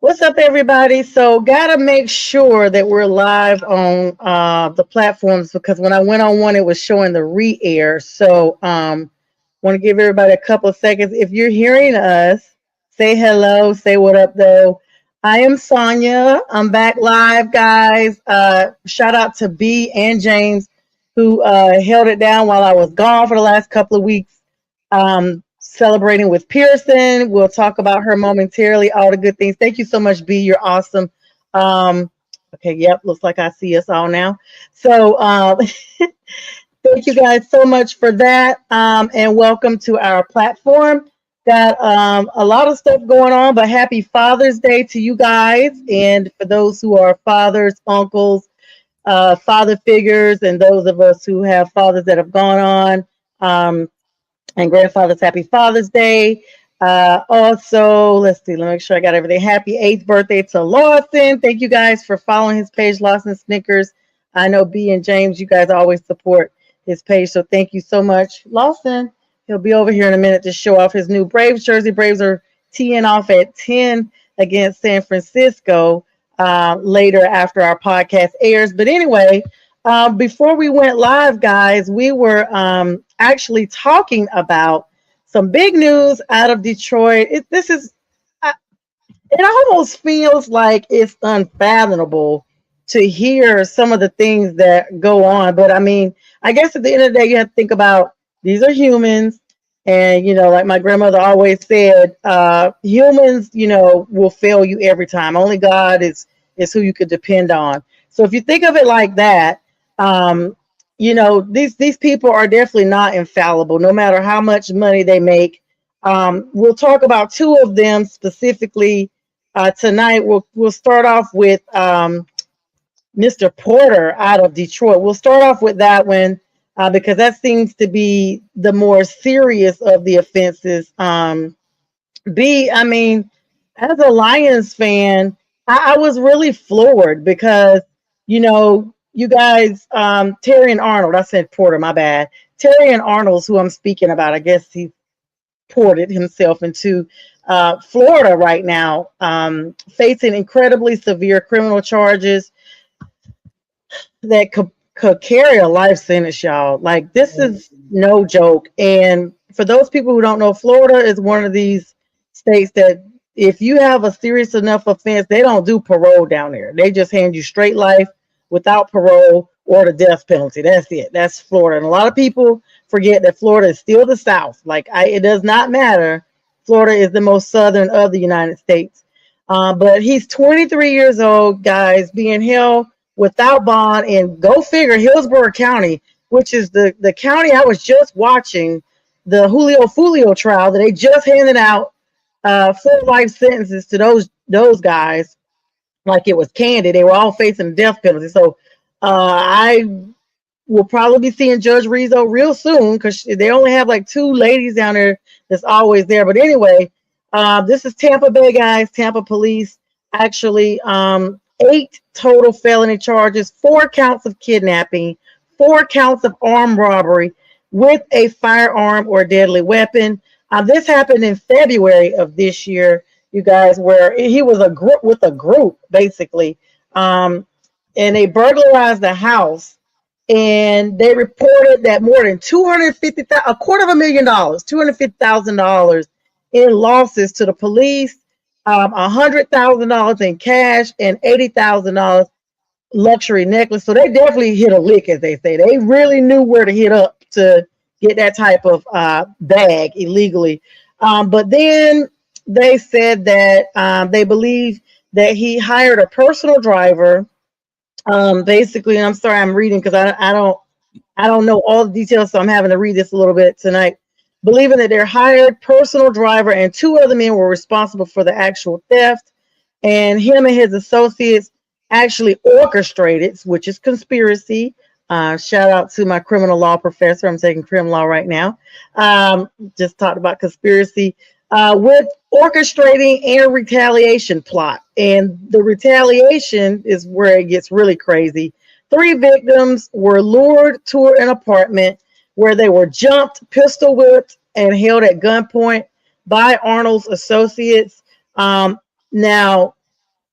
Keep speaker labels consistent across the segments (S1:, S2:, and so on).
S1: What's up, everybody? So, gotta make sure that we're live on the platforms because when I went on one, it was showing the re-air. So, want to give everybody a couple of seconds. If you're hearing us, say hello, say what up, though. I am Sonia. I'm back live, guys. Shout out to B and James who held it down while I was gone for the last couple of weeks. Celebrating with Pearson. We'll talk about her momentarily, all the good things. Thank you so much, B. You're awesome. Um, okay, yep, looks like I see us all now. So thank you guys so much for that. And welcome to our platform. Got a lot of stuff going on, but happy Father's Day to you guys. And for those who are fathers, uncles, father figures, and those of us who have fathers that have gone on. And grandfather's happy Father's Day. Also, let's see, let me make sure I got everything. Happy 8th birthday to Lawson. Thank you guys for following his page, Lawson Snickers. I know B and James, you guys always support his page, so thank you so much. Lawson, he'll be over here in a minute to show off his new Braves jersey. Braves are teeing off at 10 against San Francisco later after our podcast airs. But anyway, before we went live, guys, we were actually talking about some big news out of Detroit. It almost feels like it's unfathomable to hear some of the things that go on. But I mean, I guess at the end of the day, you have to think about these are humans. And, like my grandmother always said, humans, will fail you every time. Only God is who you could depend on. So if you think of it like that, these people are definitely not infallible, no matter how much money they make. We'll talk about two of them specifically tonight. We'll start off with Mr. Porter out of Detroit. We'll start off with that one because that seems to be the more serious of the offenses. I mean, as a Lions fan, I was really floored because, you guys, Terry and Arnold, I said Porter, my bad. Terry and Arnold's who I'm speaking about. I guess he ported himself into Florida right now, facing incredibly severe criminal charges that could carry a life sentence, y'all. Like, this is no joke. And for those people who don't know, Florida is one of these states that if you have a serious enough offense, they don't do parole down there. They just hand you straight life without parole or the death penalty. That's it. That's Florida. And a lot of people forget that Florida is still the South. It does not matter. Florida is the most southern of the United States. But he's 23 years old, guys, being held without bond in, go figure, Hillsborough County, which is the county I was just watching the Julio Fulio trial that they just handed out full life sentences to those guys like it was candy. They were all facing the death penalty. So I will probably be seeing Judge Rizzo real soon because they only have like two ladies down there that's always there. But anyway, this is Tampa Bay, guys. Tampa police actually 8 total felony charges, 4 counts of kidnapping, 4 counts of armed robbery with a firearm or deadly weapon. This happened in February of this year, you guys, where he was with a group, basically. And they burglarized the house. And they reported that more than $250,000, $250,000, $250,000 in losses to the police, $100,000 in cash, and $80,000 luxury necklace. So they definitely hit a lick, as they say. They really knew where to hit up to get that type of bag illegally. But then they said that they believe that he hired a personal driver. Basically, and I'm sorry, I'm reading because I don't know all the details, so I'm having to read this a little bit tonight. Believing that their hired personal driver and 2 other men were responsible for the actual theft, and him and his associates actually orchestrated, which is conspiracy. Shout out to my criminal law professor. I'm taking criminal law right now. Just talked about conspiracy with orchestrating and retaliation plot. And the retaliation is where it gets really crazy. 3 victims were lured to an apartment where they were jumped, pistol whipped, and held at gunpoint by Arnold's associates. Now,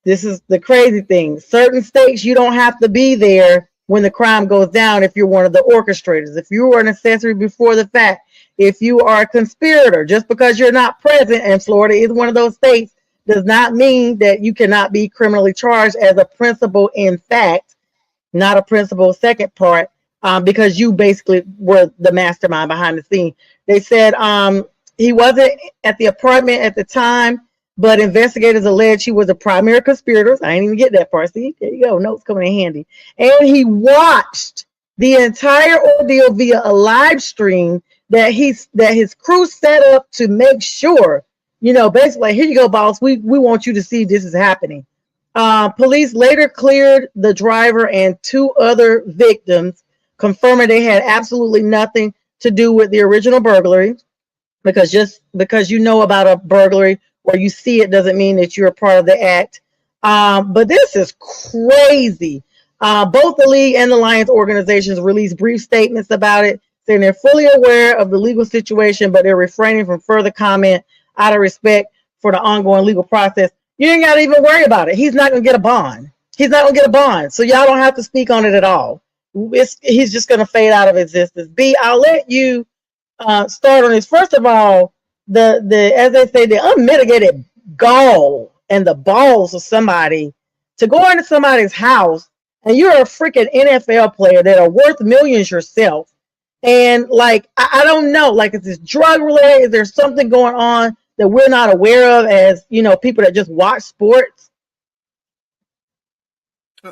S1: This is the crazy thing. Certain states, you don't have to be there when the crime goes down if you're one of the orchestrators. If you are an accessory before the fact, if you are a conspirator, just because you're not present, and Florida is one of those states, does not mean that you cannot be criminally charged as a principal in fact, not a principal second part, because you basically were the mastermind behind the scene. They said he wasn't at the apartment at the time, but investigators allege he was a primary conspirator. I didn't even get that part. See, there you go. Notes coming in handy. And he watched the entire ordeal via a live stream that his crew set up to make sure, basically, like, here you go, boss. We want you to see this is happening. Police later cleared the driver and 2 other victims, confirming they had absolutely nothing to do with the original burglary. Because just because you know about a burglary or you see it doesn't mean that you're a part of the act. But this is crazy. Both the League and the Lions organizations released brief statements about it, saying they're fully aware of the legal situation, but they're refraining from further comment out of respect for the ongoing legal process. You ain't got to even worry about it. He's not going to get a bond. He's not going to get a bond. So y'all don't have to speak on it at all. He's just going to fade out of existence. B, I'll let you start on this. First of all, the as they say, the unmitigated gall and the balls of somebody to go into somebody's house, and you're a freaking NFL player that are worth millions yourself, and like I don't know, like, is this drug related? Is there something going on that we're not aware of as people that just watch sports?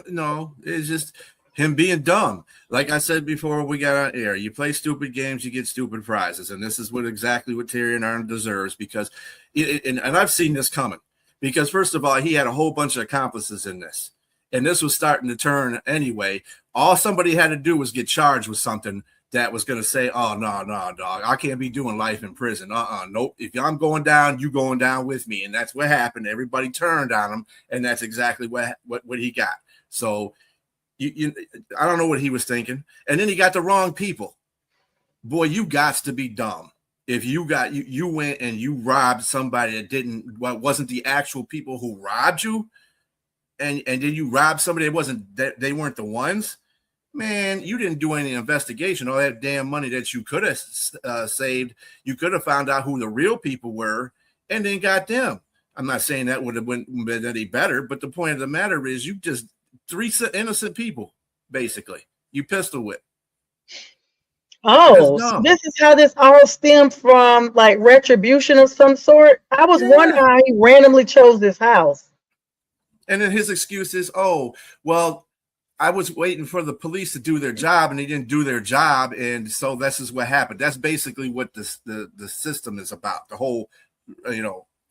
S2: No, it's just him being dumb. Like I said before we got on air, you play stupid games, you get stupid prizes. And this is exactly what Terrion Arnold deserves, because and I've seen this coming. Because first of all, he had a whole bunch of accomplices in this. And this was starting to turn anyway. All somebody had to do was get charged with something that was going to say, oh, no, dog, I can't be doing life in prison. Nope. If I'm going down, you going down with me. And that's what happened. Everybody turned on him. And that's exactly what he got. So I don't know what he was thinking. And then he got the wrong people. Boy, you got to be dumb. If you went and you robbed somebody that wasn't the actual people who robbed you, and then you robbed somebody that they weren't the ones, man, you didn't do any investigation. All that damn money that you could have saved, you could have found out who the real people were and then got them. I'm not saying that would have been any better, but the point of the matter is you just 3 innocent people, basically. You pistol whip.
S1: Oh, so this is how this all stemmed from, like, retribution of some sort? I was wondering how he randomly chose this house.
S2: And then his excuse is, oh, well, I was waiting for the police to do their job, and they didn't do their job, and so this is what happened. That's basically what the system is about. The whole,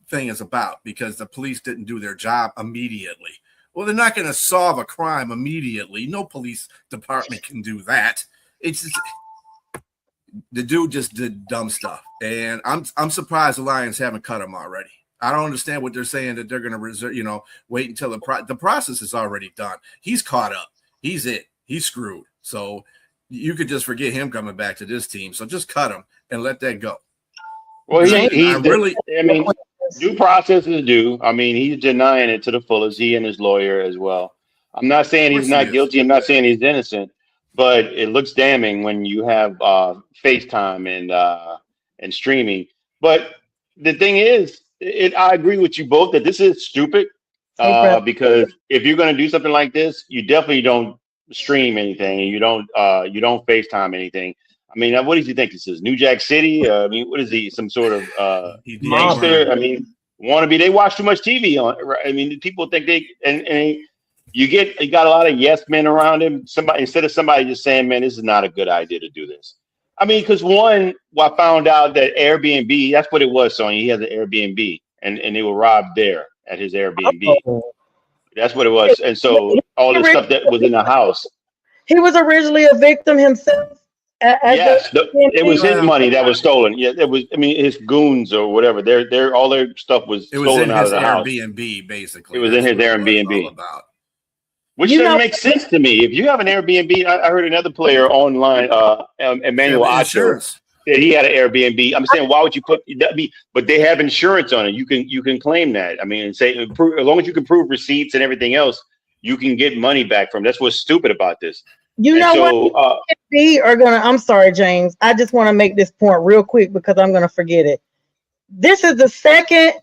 S2: thing is about, because the police didn't do their job immediately. Well, they're not going to solve a crime immediately. No police department can do that. It's just, the dude just did dumb stuff, and I'm surprised the Lions haven't cut him already. I don't understand what they're saying that they're going to reserve, wait until the process is already done. He's caught up. He's screwed. So you could just forget him coming back to this team. So just cut him and let that go.
S3: Well, due process is due. I mean, he's denying it to the fullest, he and his lawyer as well. I'm not saying he's not guilty. I'm not saying he's innocent, but it looks damning when you have FaceTime and streaming. But the thing is, I agree with you both that this is stupid, because if you're going to do something like this, you definitely don't stream anything, and you don't FaceTime anything. I mean, what does he think this is? New Jack City? I mean, what is he? Some sort of gangster? I mean, wannabe? They watch too much TV on. I mean, people think and you got a lot of yes men around him. Instead of somebody just saying, "Man, this is not a good idea to do this." I mean, because I found out that Airbnb, that's what it was, Sonya. He has an Airbnb, and they were robbed there at his Airbnb. That's what it was. And so all the stuff that was in the house.
S1: He was originally a victim himself.
S3: Yes, it was his money that was stolen. Yeah, it was. I mean, his goons or whatever. All their stuff was stolen out of the house.
S2: Airbnb, basically.
S3: It was in his Airbnb. Which doesn't make sense to me. If you have an Airbnb, I heard another player online, Emmanuel Acho. that he had an Airbnb. I'm saying, why would you put that? But they have insurance on it. You can claim that. I mean, say as long as you can prove receipts and everything else, you can get money back from. That's what's stupid about this.
S1: You
S3: And
S1: know
S3: so,
S1: what? We are gonna. I'm sorry, James. I just want to make this point real quick because I'm gonna forget it. This is the second,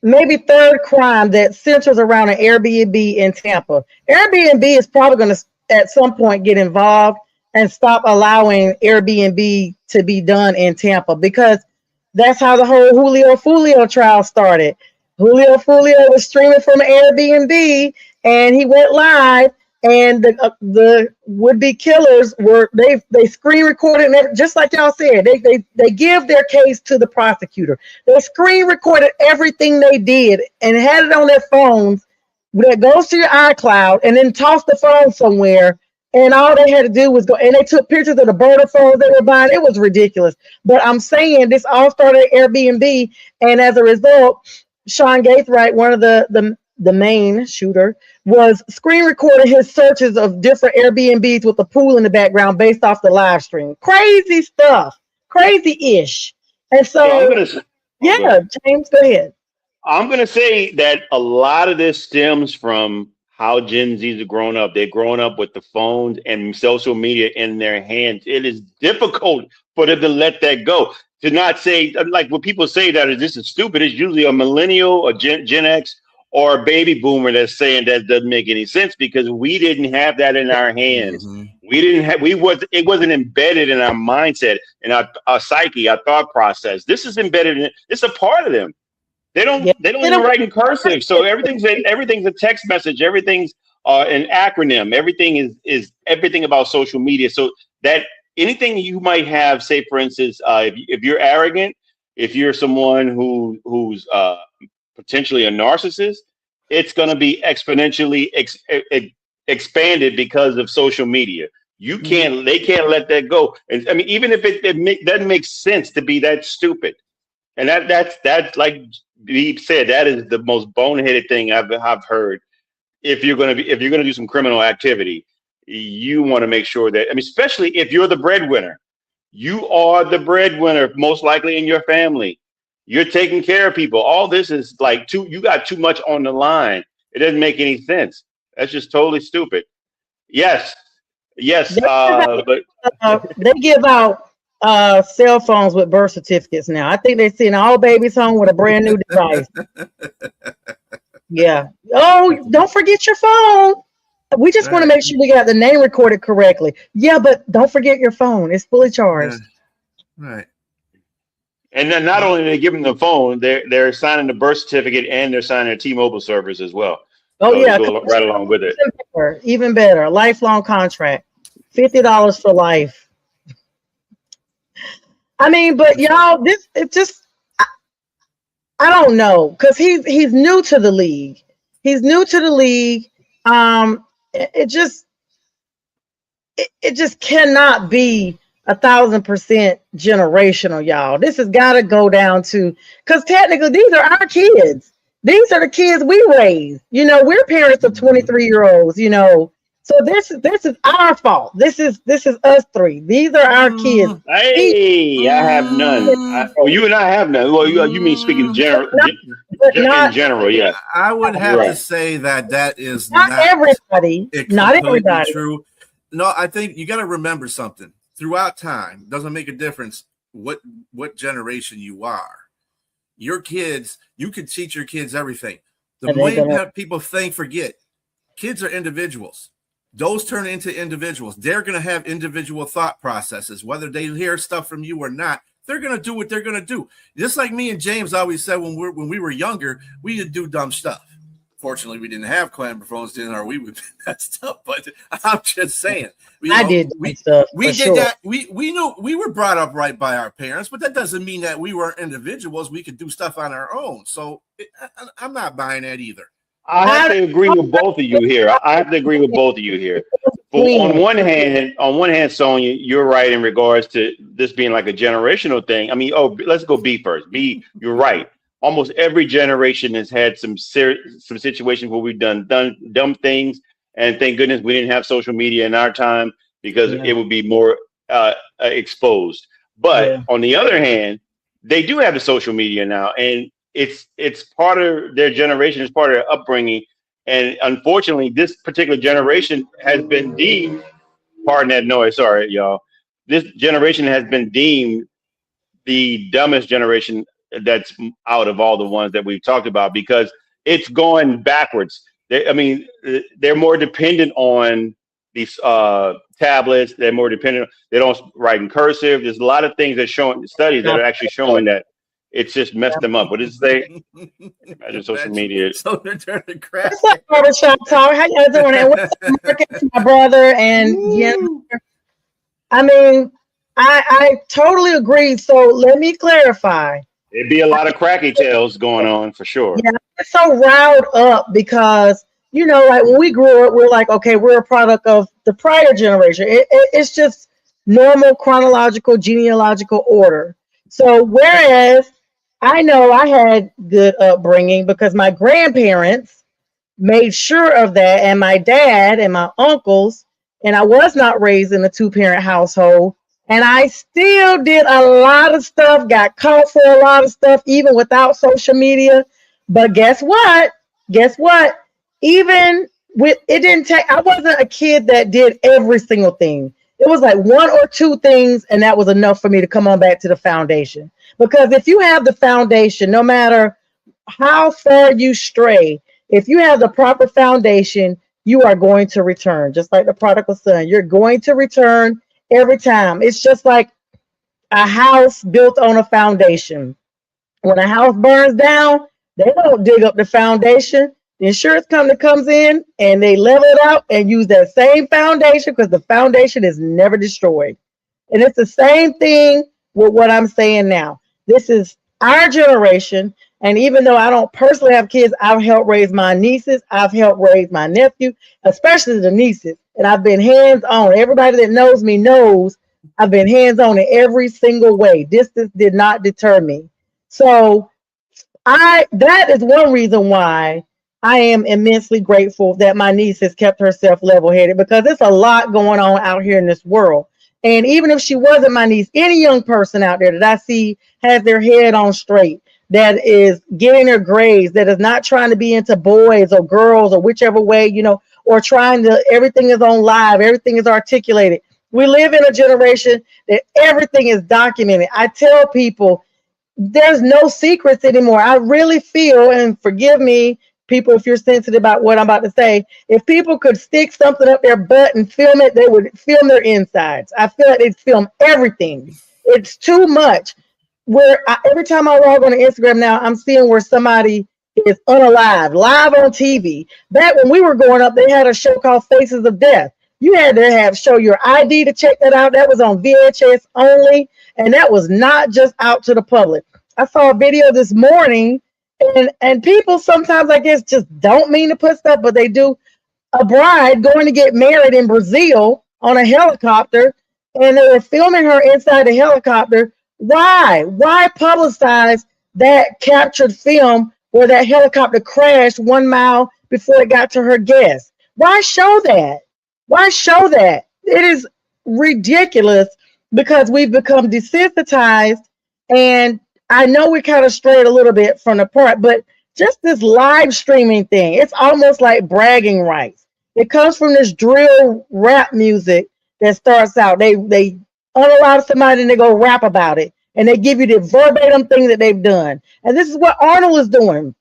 S1: maybe third crime that centers around an Airbnb in Tampa. Airbnb is probably going to at some point get involved and stop allowing Airbnb to be done in Tampa because that's how the whole Julio Fulio trial started. Julio Fulio was streaming from Airbnb and he went live and the would-be killers were they screen recorded and just like y'all said they give their case to the prosecutor. They screen recorded everything they did and had it on their phones that goes to your iCloud and then toss the phone somewhere and all they had to do was go and they took pictures of the burner phones they were buying. It was ridiculous. But I'm saying this all started at Airbnb and as a result Sean Gaithright, one of the main shooter, was screen recording his searches of different Airbnbs with the pool in the background based off the live stream. Crazy stuff. Crazy-ish. And so, James, go ahead.
S3: I'm going to say that a lot of this stems from how Gen Zs are growing up. They're growing up with the phones and social media in their hands. It is difficult for them to let that go. To not say, like when people say that this is stupid, it's usually a millennial, a Gen X, or a baby boomer that's saying that doesn't make any sense because we didn't have that in our hands. We didn't have, it wasn't embedded in our mindset, in our psyche, our thought process. This is embedded in it. It's a part of them. They don't even write in cursive. So everything's a text message. Everything's an acronym. Everything is everything about social media. So that anything you might have, say for instance, if you're arrogant, if you're someone who's potentially a narcissist, it's going to be exponentially expanded because of social media. They can't let that go. And I mean, even if it doesn't make sense to be that stupid, and that's like Deep said, that is the most boneheaded thing I've heard. If you're gonna do some criminal activity, you want to make sure that, I mean, especially if you're the breadwinner, you are the breadwinner most likely in your family. You're taking care of people. All this is like you got too much on the line. It doesn't make any sense. That's just totally stupid. Yes. But
S1: they give out cell phones with birth certificates now. I think they send all babies home with a brand new device. Yeah. Oh, don't forget your phone. We just want to make sure we got the name recorded correctly. Yeah, but don't forget your phone. It's fully charged.
S2: Right.
S3: And then not only are they giving the phone, they're signing the birth certificate and they're signing a T-Mobile service as well.
S1: Oh, so yeah.
S3: Go right along with it.
S1: Even better. Lifelong contract. $50 for life. I mean, but y'all, I don't know. Because he's new to the league. It just cannot be 1,000% generational, y'all. This has got to go down to, because technically these are our kids. These are the kids we raised. You know, we're parents of 23-year-olds. You know, so this is our fault. This is us three. These are our kids.
S3: Hey, I have none. You and I have none. Well, you mean speaking general? In general, yeah.
S2: I would have to say that is
S1: not everybody. Not everybody.
S2: True. No, I think you got to remember something. Throughout time, doesn't make a difference what generation you are. Your kids, you can teach your kids everything. The way people forget, kids are individuals. Those turn into individuals. They're going to have individual thought processes, whether they hear stuff from you or not. They're going to do what they're going to do. Just like me and James always said when we were younger, we did do dumb stuff. Fortunately, we didn't have clamor phones then, or we would do that stuff. But I'm just saying,
S1: I did stuff.
S2: We did that. We knew we were brought up right by our parents, but that doesn't mean that we weren't individuals. We could do stuff on our own. So I'm not buying that either.
S3: I have to agree with both of you here. But on one hand, Sonia, you're right in regards to this being like a generational thing. I mean, let's go B first. B, you're right. Almost every generation has had some situations where we've done dumb things, and thank goodness we didn't have social media in our time because it would be more exposed. But
S1: Yeah.
S3: on the other hand, they do have the social media now, and it's part of their generation, it's part of their upbringing. And unfortunately, this particular generation has been deemed, pardon that noise, sorry, y'all. This generation has been deemed the dumbest generation that's out of all the ones that we've talked about because it's going backwards. I mean, they're more dependent on these tablets. They're more dependent. They don't write in cursive. There's a lot of things that showing studies that are actually showing that it's just messed them up. What does it say? Imagine social media.
S2: So they're turning
S1: What's
S2: crack.
S1: up, Barbershop Talk? How y'all doing? And what's up, Marcus, my brother? And
S2: Woo.
S1: I mean, I totally agree. So let me clarify.
S3: It'd be a lot of cracky tales going on for sure.
S1: Yeah, it's so riled up because like when we grew up, we're like, okay, we're a product of the prior generation. It's just normal chronological genealogical order. So whereas I know I had good upbringing because my grandparents made sure of that, and my dad and my uncles, and I was not raised in a two-parent household, and I still did a lot of stuff, got caught for a lot of stuff even without social media. But guess what, even with it, didn't take, I wasn't a kid that did every single thing. It was like one or two things, and that was enough for me to come on back to the foundation. Because if you have the foundation, no matter how far you stray, if you have the proper foundation, you are going to return. Just like the prodigal son, you're going to return every time. It's just like a house built on a foundation. When a house burns down, they don't dig up the foundation. The insurance company comes in and they level it out and use that same foundation because the foundation is never destroyed. And it's the same thing with what I'm saying now. This is our generation. And even though I don't personally have kids, I've helped raise my nieces. I've helped raise my nephew, especially the nieces. And I've been hands on. Everybody that knows me knows I've been hands on in every single way. Distance did not deter me. So that is one reason why I am immensely grateful that my niece has kept herself level headed because there's a lot going on out here in this world. And even if she wasn't my niece, any young person out there that I see has their head on straight, that is getting their grades, that is not trying to be into boys or girls or whichever way, or trying to, everything is on live, everything is articulated. We live in a generation that everything is documented. I tell people there's no secrets anymore. I really feel, and forgive me, people, if you're sensitive about what I'm about to say, if people could stick something up their butt and film it, they would film their insides. I feel like they'd film everything. It's too much. Every time I log on to Instagram now, I'm seeing where somebody is unalive, live on TV. Back when we were growing up, they had a show called Faces of Death. You had to show your ID to check that out. That was on VHS only, and that was not just out to the public. I saw a video this morning, and people sometimes, I guess, just don't mean to put stuff, but they do. A bride going to get married in Brazil on a helicopter, and they were filming her inside the helicopter. Why? Why publicize that captured film where that helicopter crashed 1 mile before it got to her guest? Why show that? Why show that? It is ridiculous because we've become desensitized, and I know we kind of strayed a little bit from the part, but just this live streaming thing, it's almost like bragging rights. It comes from this drill rap music that starts out. They unallow somebody and they go rap about it. And they give you the verbatim thing that they've done. And this is what Arnold is doing.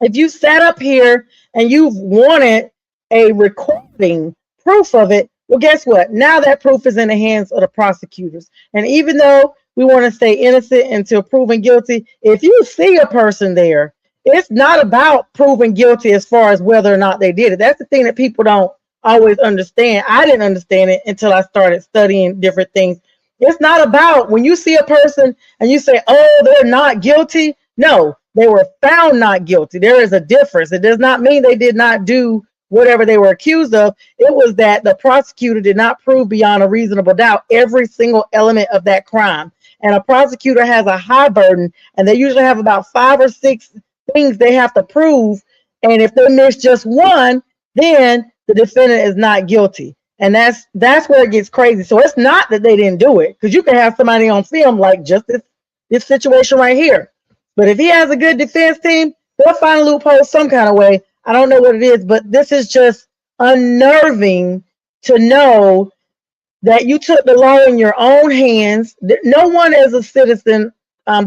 S1: If you sat up here and you've wanted a recording proof of it, well, guess what? Now that proof is in the hands of the prosecutors. And even though we want to stay innocent until proven guilty, if you see a person there, it's not about proving guilty as far as whether or not they did it. That's the thing that people don't always understand. I didn't understand it until I started studying different things. It's not about when you see a person and you say, oh, they're not guilty. No, they were found not guilty. There is a difference. It does not mean they did not do whatever they were accused of. It was that the prosecutor did not prove beyond a reasonable doubt every single element of that crime. And a prosecutor has a high burden, and they usually have about 5 or 6 things they have to prove. And if they miss just one, then the defendant is not guilty. And that's where it gets crazy. So it's not that they didn't do it, because you can have somebody on film like just this situation right here. But if he has a good defense team, they'll find a loophole some kind of way. I don't know what it is, but this is just unnerving to know that you took the law in your own hands. No one as a citizen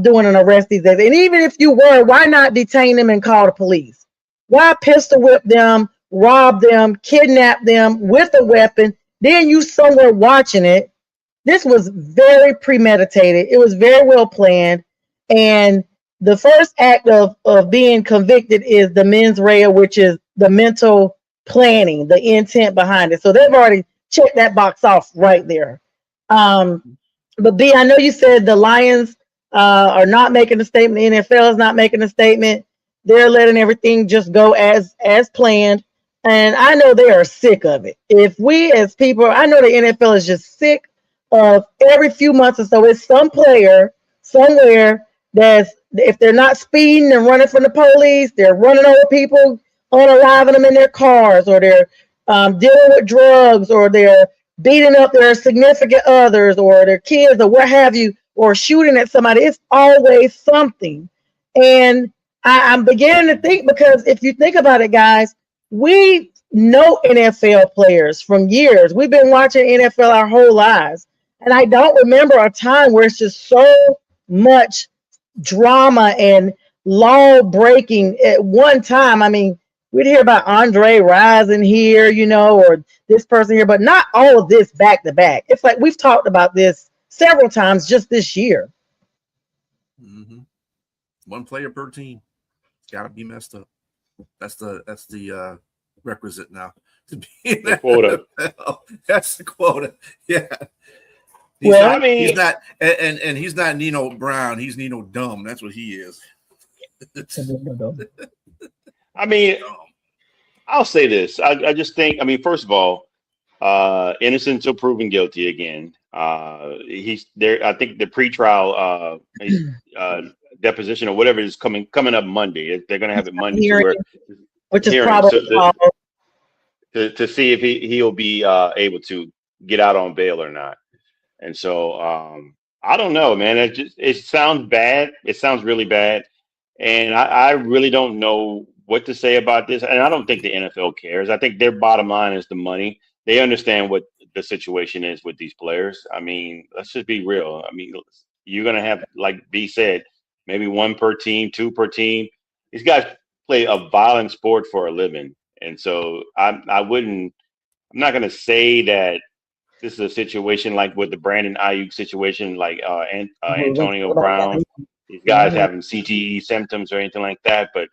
S1: doing an arrest these days. And even if you were, why not detain them and call the police? Why pistol whip them, rob them, kidnap them with a weapon, then you somewhere watching it? This was very premeditated. It was very well planned. And the first act of being convicted is the mens rea, which is the mental planning, the intent behind it. So they've already checked that box off right there. But B, I know you said the Lions are not making a statement. The NFL is not making a statement. They're letting everything just go as planned. And I know they are sick of it. If we as people, I know the NFL is just sick of every few months or so, it's some player somewhere that's, if they're not speeding and running from the police, they're running over people, unaliving them in their cars, or they're dealing with drugs, or they're beating up their significant others or their kids or what have you, or shooting at somebody. It's always something. And I'm beginning to think, because if you think about it, guys, we know NFL players from years. We've been watching NFL our whole lives. And I don't remember a time where it's just so much drama and law breaking at one time. I mean, we'd hear about Andre rising here, or this person here, but not all of this back to back. It's like we've talked about this several times just this year.
S2: Mm-hmm. One player per team. It's got to be messed up. That's the requisite now to be in the quota. That's the quota. Yeah. He's not, and he's not Nino Brown. He's Nino Dumb. That's what he is.
S3: I mean, I'll say this. I just think, first of all, innocent until proven guilty again. He's there. I think the pretrial deposition or whatever is coming up Monday. They're going to have it Monday,
S1: which is probably
S3: to see if he'll be able to get out on bail or not. And so I don't know, man. It sounds bad. It sounds really bad, and I really don't know what to say about this. And I don't think the NFL cares. I think their bottom line is the money. They understand what the situation is with these players. I mean, let's just be real. I mean, you're gonna have, like B said, maybe one per team, two per team. These guys play a violent sport for a living, and so I'm not gonna say that this is a situation like with the Brandon Ayuk situation, like Antonio Brown. These guys having CTE symptoms or anything like that, but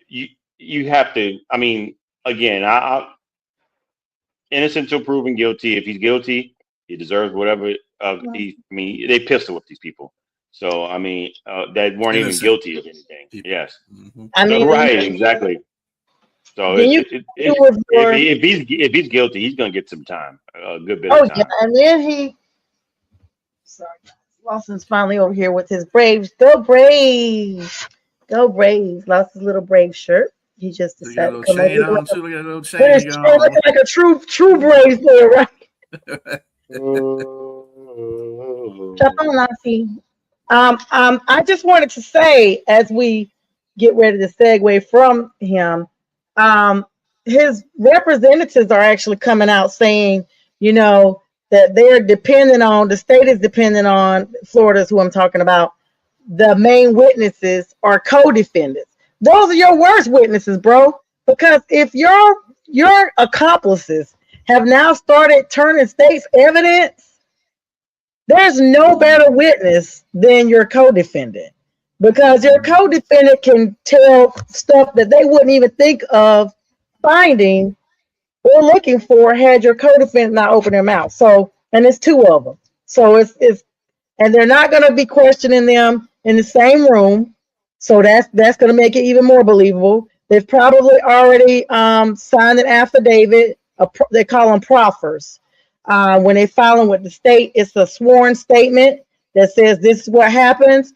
S3: you have to. I mean, again, innocent until proven guilty. If he's guilty, he deserves whatever. They pistol whip these people. So that weren't even guilty of anything. Yes. Mm-hmm. Right. Exactly. So if he's guilty, he's going to get some time, a good bit of time.
S1: Yeah, and then Lawson's finally over here with his Braves. Go Braves! Go Braves! Lost his little Brave shirt. He just decided to come over. Look at a little chain. Look like a true Braves player, right? I just wanted to say, as we get ready to segue from him, his representatives are actually coming out saying, that they're dependent on, the state is dependent on, Florida's who I'm talking about, the main witnesses are co-defendants. Those are your worst witnesses, bro. Because if your accomplices have now started turning state's evidence, there's no better witness than your co-defendant. Because your co-defendant can tell stuff that they wouldn't even think of finding or looking for had your co-defendant not opened their mouth. So, and it's two of them. So it's and they're not going to be questioning them in the same room. So that's going to make it even more believable. They've probably already signed an affidavit. They call them proffers. When they file them with the state, it's a sworn statement that says this is what happens.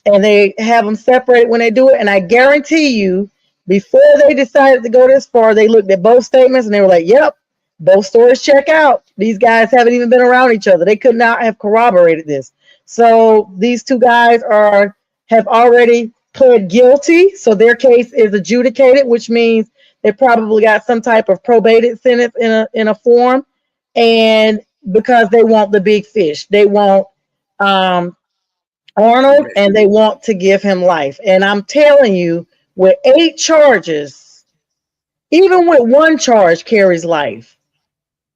S1: And they have them separate when they do it. And I guarantee you, before they decided to go this far, they looked at both statements and they were like, yep, Both stories check out. These guys haven't even been around each other. They could not have corroborated this. So these two guys have already pled guilty. So their case is adjudicated, which means they probably got some type of probated sentence in a form. And because they want the big fish, they want um, Arnold, and they want to give him life. And I'm telling you, with 8 charges, even with one charge carries life.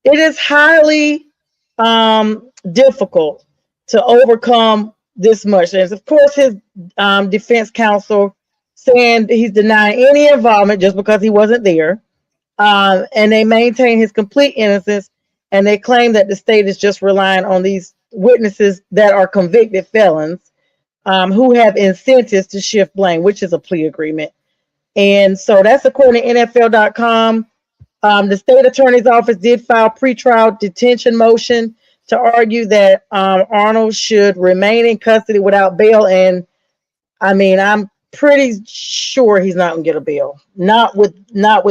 S1: It is highly difficult to overcome this much. And of course, his defense counsel saying he's denying any involvement just because he wasn't there. And they maintain his complete innocence. And they claim that the state is just relying on these witnesses that are convicted felons who have incentives to shift blame, which is a plea agreement. And so that's according to NFL.com. The state attorney's office did file pretrial detention motion to argue that Arnold should remain in custody without bail. And I mean, I'm pretty sure he's not going to get a bail. Not with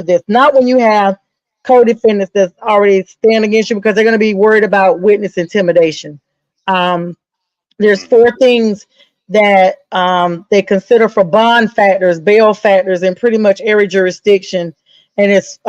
S1: this. Not when you have co-defendants that's already stand against you, because they're going to be worried about witness intimidation. There's 4 things that they consider for bond factors, bail factors in pretty much every jurisdiction. And it's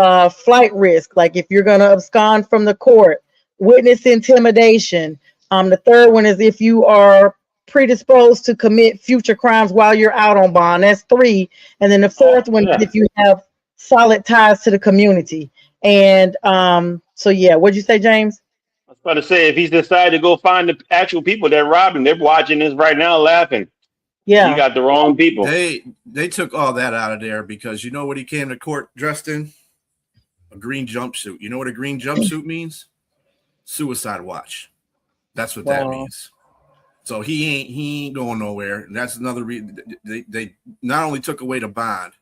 S1: flight risk, like if you're going to abscond from the court, witness intimidation. The third one is if you are predisposed to commit future crimes while you're out on bond. That's 3. And then the fourth one is if you have solid ties to the community. And so, yeah, what'd you say, James?
S3: I was about to say, if he's decided to go find the actual people that robbed him, they're watching this right now laughing.
S1: Yeah.
S3: You got the wrong people.
S2: They took all that out of there because you know what he came to court dressed in? A green jumpsuit. You know what a green jumpsuit means? Suicide watch. That's what that means. So he ain't going nowhere. And that's another reason they not only took away the bond,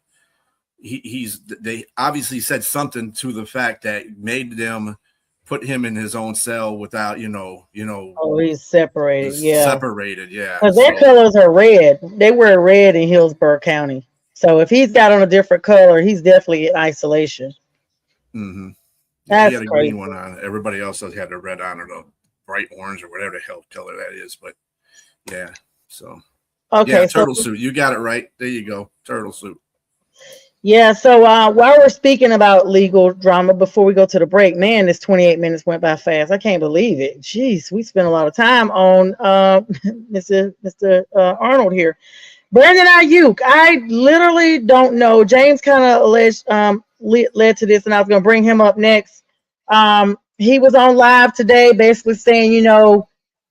S2: they obviously said something to the fact that made them put him in his own cell without, oh,
S1: he's separated. Yeah.
S2: Separated. Yeah.
S1: Because their colors are red. They wear red in Hillsborough County. So if he's got on a different color, he's definitely in isolation.
S2: Mm-hmm.
S1: That's
S2: he had a
S1: crazy.
S2: green one on. Everybody else had the red on or the bright orange or whatever the hell color that is. But yeah. So
S1: okay.
S2: Yeah, turtle suit. You got it right. There you go. Turtle suit.
S1: Yeah, so while we're speaking about legal drama, before we go to the break, man, this 28 minutes went by fast. I can't believe it. Jeez, we spent a lot of time on Mr. Arnold here. Brandon Ayuk, I literally don't know. James kind of led to this, and I was going to bring him up next. He was on live today basically saying,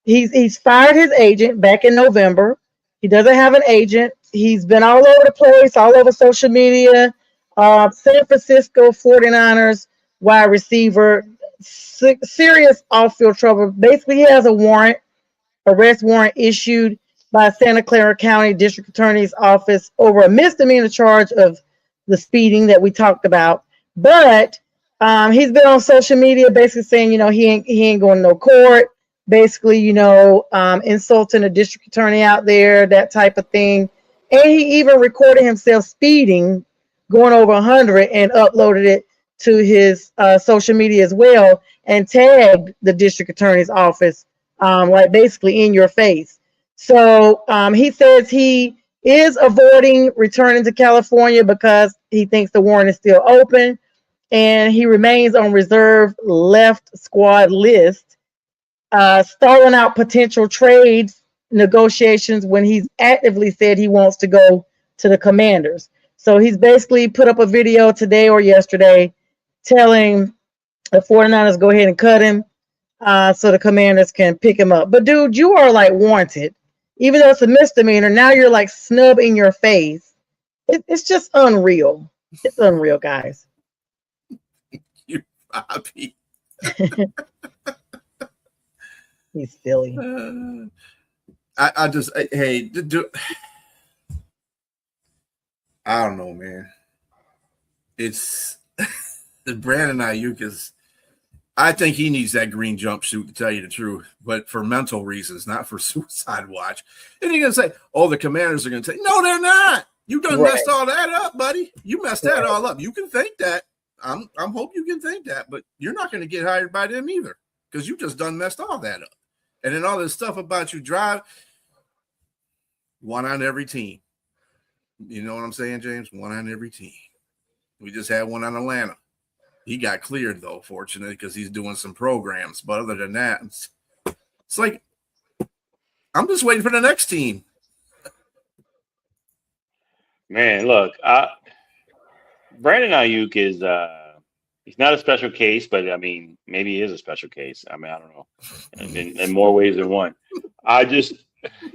S1: he's fired his agent back in November. He doesn't have an agent. He's been all over the place, all over social media. San Francisco 49ers wide receiver, serious off-field trouble. Basically, he has a arrest warrant issued by Santa Clara County District Attorney's Office over a misdemeanor charge of the speeding that we talked about. But he's been on social media basically saying, he ain't going to no court. Basically, insulting a district attorney out there, that type of thing. And he even recorded himself speeding, going over 100, and uploaded it to his social media as well, and tagged the district attorney's office, like basically in your face. So he says he is avoiding returning to California because he thinks the warrant is still open, and he remains on reserve left squad list, stalling out potential trades negotiations when he's actively said he wants to go to the Commanders. So he's basically put up a video today or yesterday telling the 49ers go ahead and cut him so the Commanders can pick him up. But dude, you are like wanted. Even though it's a misdemeanor, now you're like snub in your face. It's just unreal. It's unreal, guys.
S2: You Bobby.
S1: He's silly.
S2: I don't know, man. It's Brandon Ayuk is. I think he needs that green jumpsuit, to tell you the truth, but for mental reasons, not for suicide watch. And you're gonna say, "Oh, the Commanders are gonna say, no, they're not. You done messed all that up, buddy. You messed that all up. You can think that. I'm hope you can think that, but you're not going to get hired by them either because you just done messed all that up. And then all this stuff about you drive one on every team. You know what I'm saying, James? One on every team. We just had one on Atlanta. He got cleared though, fortunately, because he's doing some programs. But other than that, it's like I'm just waiting for the next team.
S3: Man, look, Brandon Ayuk is he's not a special case, but I mean, maybe he is a special case. I mean, I don't know, in more ways than one. I just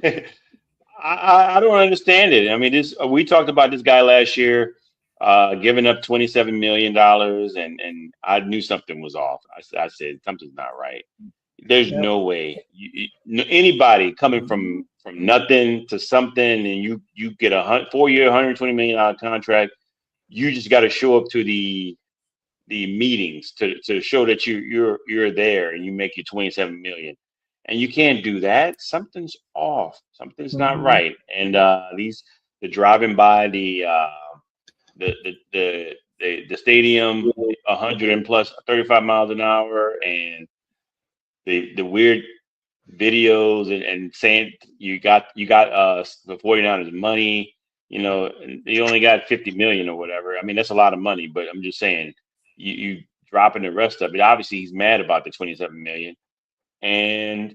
S3: I don't understand it. I mean, we talked about this guy last year, giving up $27 million, and I knew something was off. I said something's not right. There's no way anybody coming from nothing to something, and you get a 4-year, $120 million contract. You just got to show up to the meetings to show that you're there, and you make your $27 million, and you can't do that. Something's off. Something's not right. And the driving by the stadium 100 and plus 35 miles an hour, and the weird videos and saying you got the 49ers money, and you only got 50 million or whatever. I mean, that's a lot of money, but I'm just saying you dropping the rest of it. Obviously he's mad about the 27 million, and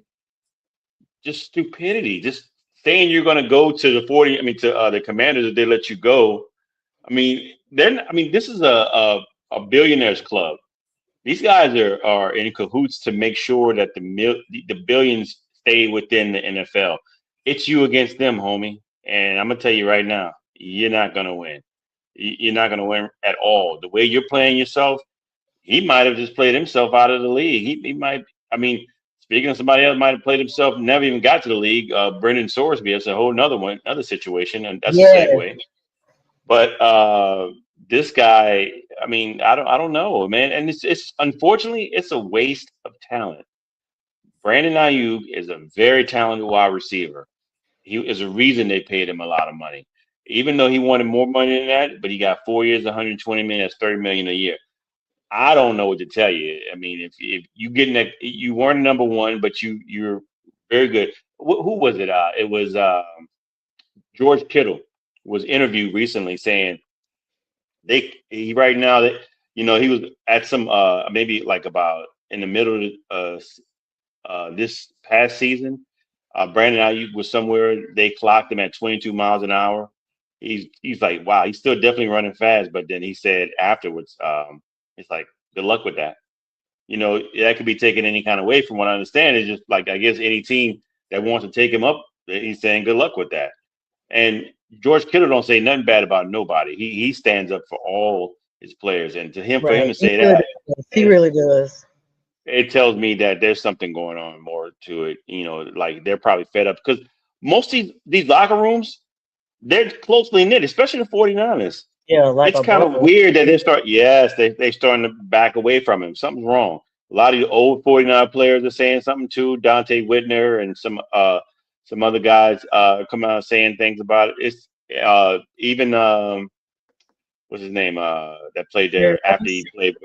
S3: just stupidity, just saying you're going to go to the Commanders if they let you go. I mean, this is a billionaires club. These guys are in cahoots to make sure that the billions stay within the NFL. It's you against them, homie. And I'm gonna tell you right now, you're not gonna win. You're not gonna win at all. The way you're playing yourself, he might have just played himself out of the league. He might. I mean, speaking of somebody else, might have played himself, never even got to the league. Brendan Sorsby, that's a whole another situation, and that's a segue. But this guy, I mean, I don't know, man. And it's unfortunately it's a waste of talent. Brandon Ayuk is a very talented wide receiver. He is a reason they paid him a lot of money, even though he wanted more money than that. But he got 4 years, 120 million, that's 30 million a year. I don't know what to tell you. I mean, if you getting that, you weren't number one, but you're very good. Who was it? It was George Kittle was interviewed recently saying he right now that he was at some maybe like about in the middle of this past season. Brandon Ayuk was somewhere they clocked him at 22 miles an hour. He's like, wow, he's still definitely running fast. But then he said afterwards, it's like, good luck with that. That could be taken any kind of way. From what I understand, it's just like, I guess any team that wants to take him up, he's saying good luck with that. And George Kittle don't say nothing bad about nobody. He stands up for all his players, and for him to say that,
S1: he really does.
S3: It tells me that there's something going on more to it. Like they're probably fed up because most of these locker rooms, they're closely knit, especially the 49ers.
S1: Yeah, like
S3: it's kind of weird that they're starting to back away from him. Something's wrong. A lot of the old 49 players are saying something too. Dante Whitner and some other guys come out saying things about it. It's even what's his name that played there after he played.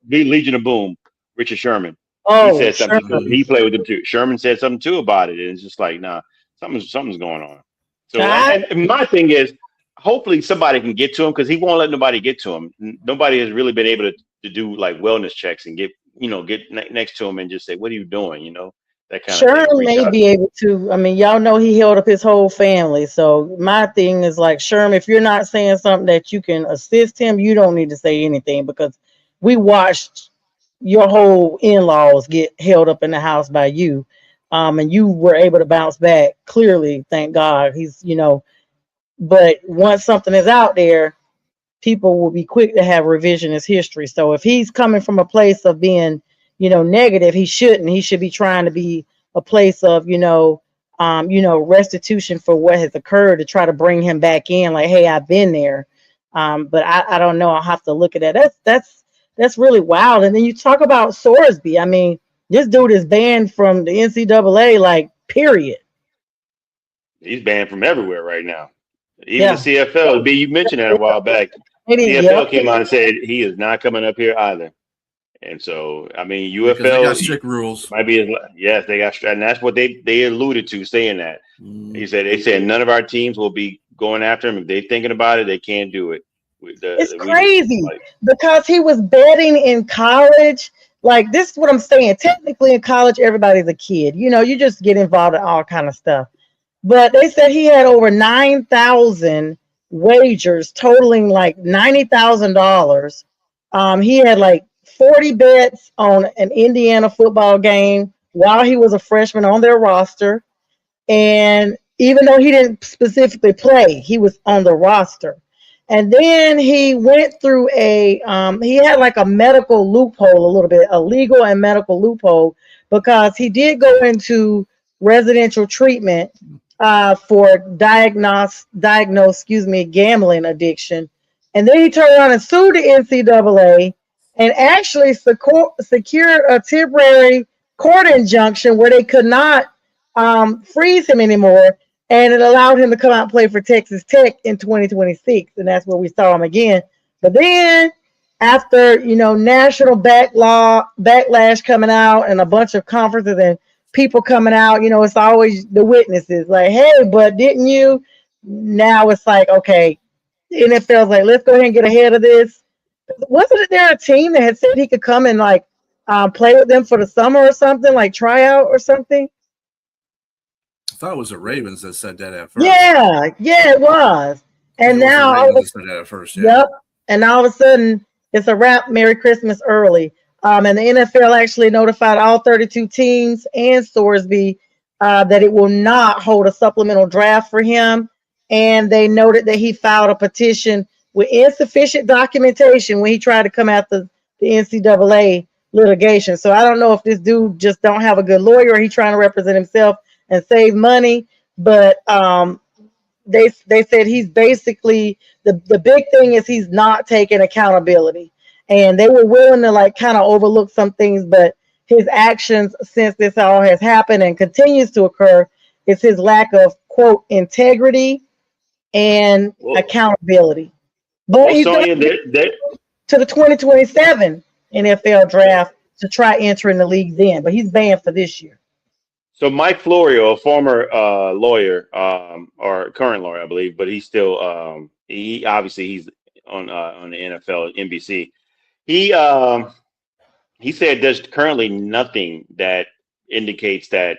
S3: Legion of Boom, Richard Sherman. He said something. He played with them too. Sherman said something too about it, and it's just like, nah, something's going on. So, and my thing is, hopefully somebody can get to him because he won't let nobody get to him. Nobody has really been able to do like wellness checks and get next to him and just say, "What are you doing?" That kind of thing.
S1: Sherman may be able to. I mean, y'all know he held up his whole family. So my thing is like, Sherman, if you're not saying something that you can assist him, you don't need to say anything because we watched your whole in-laws get held up in the house by you. And you were able to bounce back. Clearly, thank God. But once something is out there, people will be quick to have revisionist history. So if he's coming from a place of being, negative, he shouldn't. He should be trying to be a place of, restitution for what has occurred to try to bring him back in. Like, hey, I've been there. But I don't know. I'll have to look at that. That's really wild. And then you talk about Sorsby. I mean, this dude is banned from the NCAA, like, period.
S3: He's banned from everywhere right now. Even the CFL. You mentioned that a while back.
S1: Yep.
S3: CFL came out and said he is not coming up here either. And so, I mean,
S2: Because they got
S3: UFL
S2: strict rules.
S3: might be yes, they got, and that's what they alluded to saying that. He said they said none of our teams will be going after him if they're thinking about it. They can't do it.
S1: It's crazy because he was betting in college. Like, this is what I'm saying. Technically, in college, everybody's a kid. You just get involved in all kind of stuff. But they said he had over 9,000 wagers totaling like $90,000. He had like 40 bets on an Indiana football game while he was a freshman on their roster. And even though he didn't specifically play, he was on the roster. And then he went through he had like a medical loophole, a little bit, a legal and medical loophole, because he did go into residential treatment for gambling addiction. And then he turned around and sued the NCAA and actually secured a temporary court injunction where they could not freeze him anymore. And it allowed him to come out and play for Texas Tech in 2026. And that's where we saw him again. But then after, national backlash coming out and a bunch of conferences and people coming out, it's always the witnesses like, hey, but didn't you? Now it's like, okay, the NFL's like, let's go ahead and get ahead of this. Wasn't there a team that had said he could come and like play with them for the summer or something, like tryout or something?
S2: I thought it was the Ravens that said that at first.
S1: Yeah, it was. And now,
S2: said that at first,
S1: yep. And all of a sudden, it's a wrap. Merry Christmas early. And the NFL actually notified all 32 teams and Sorsby that it will not hold a supplemental draft for him. And they noted that he filed a petition with insufficient documentation when he tried to come after the NCAA litigation. So I don't know if this dude just don't have a good lawyer or he's trying to represent himself and save money. But they said he's basically, the big thing is he's not taking accountability. And they were willing to like kind of overlook some things, but his actions since this all has happened and continues to occur is his lack of, quote, integrity and accountability. But he's going to the 2027 NFL draft to try entering the league then, but he's banned for this year.
S3: So Mike Florio, a former lawyer or current lawyer, I believe, but he's still he's on the NFL NBC. He said there's currently nothing that indicates that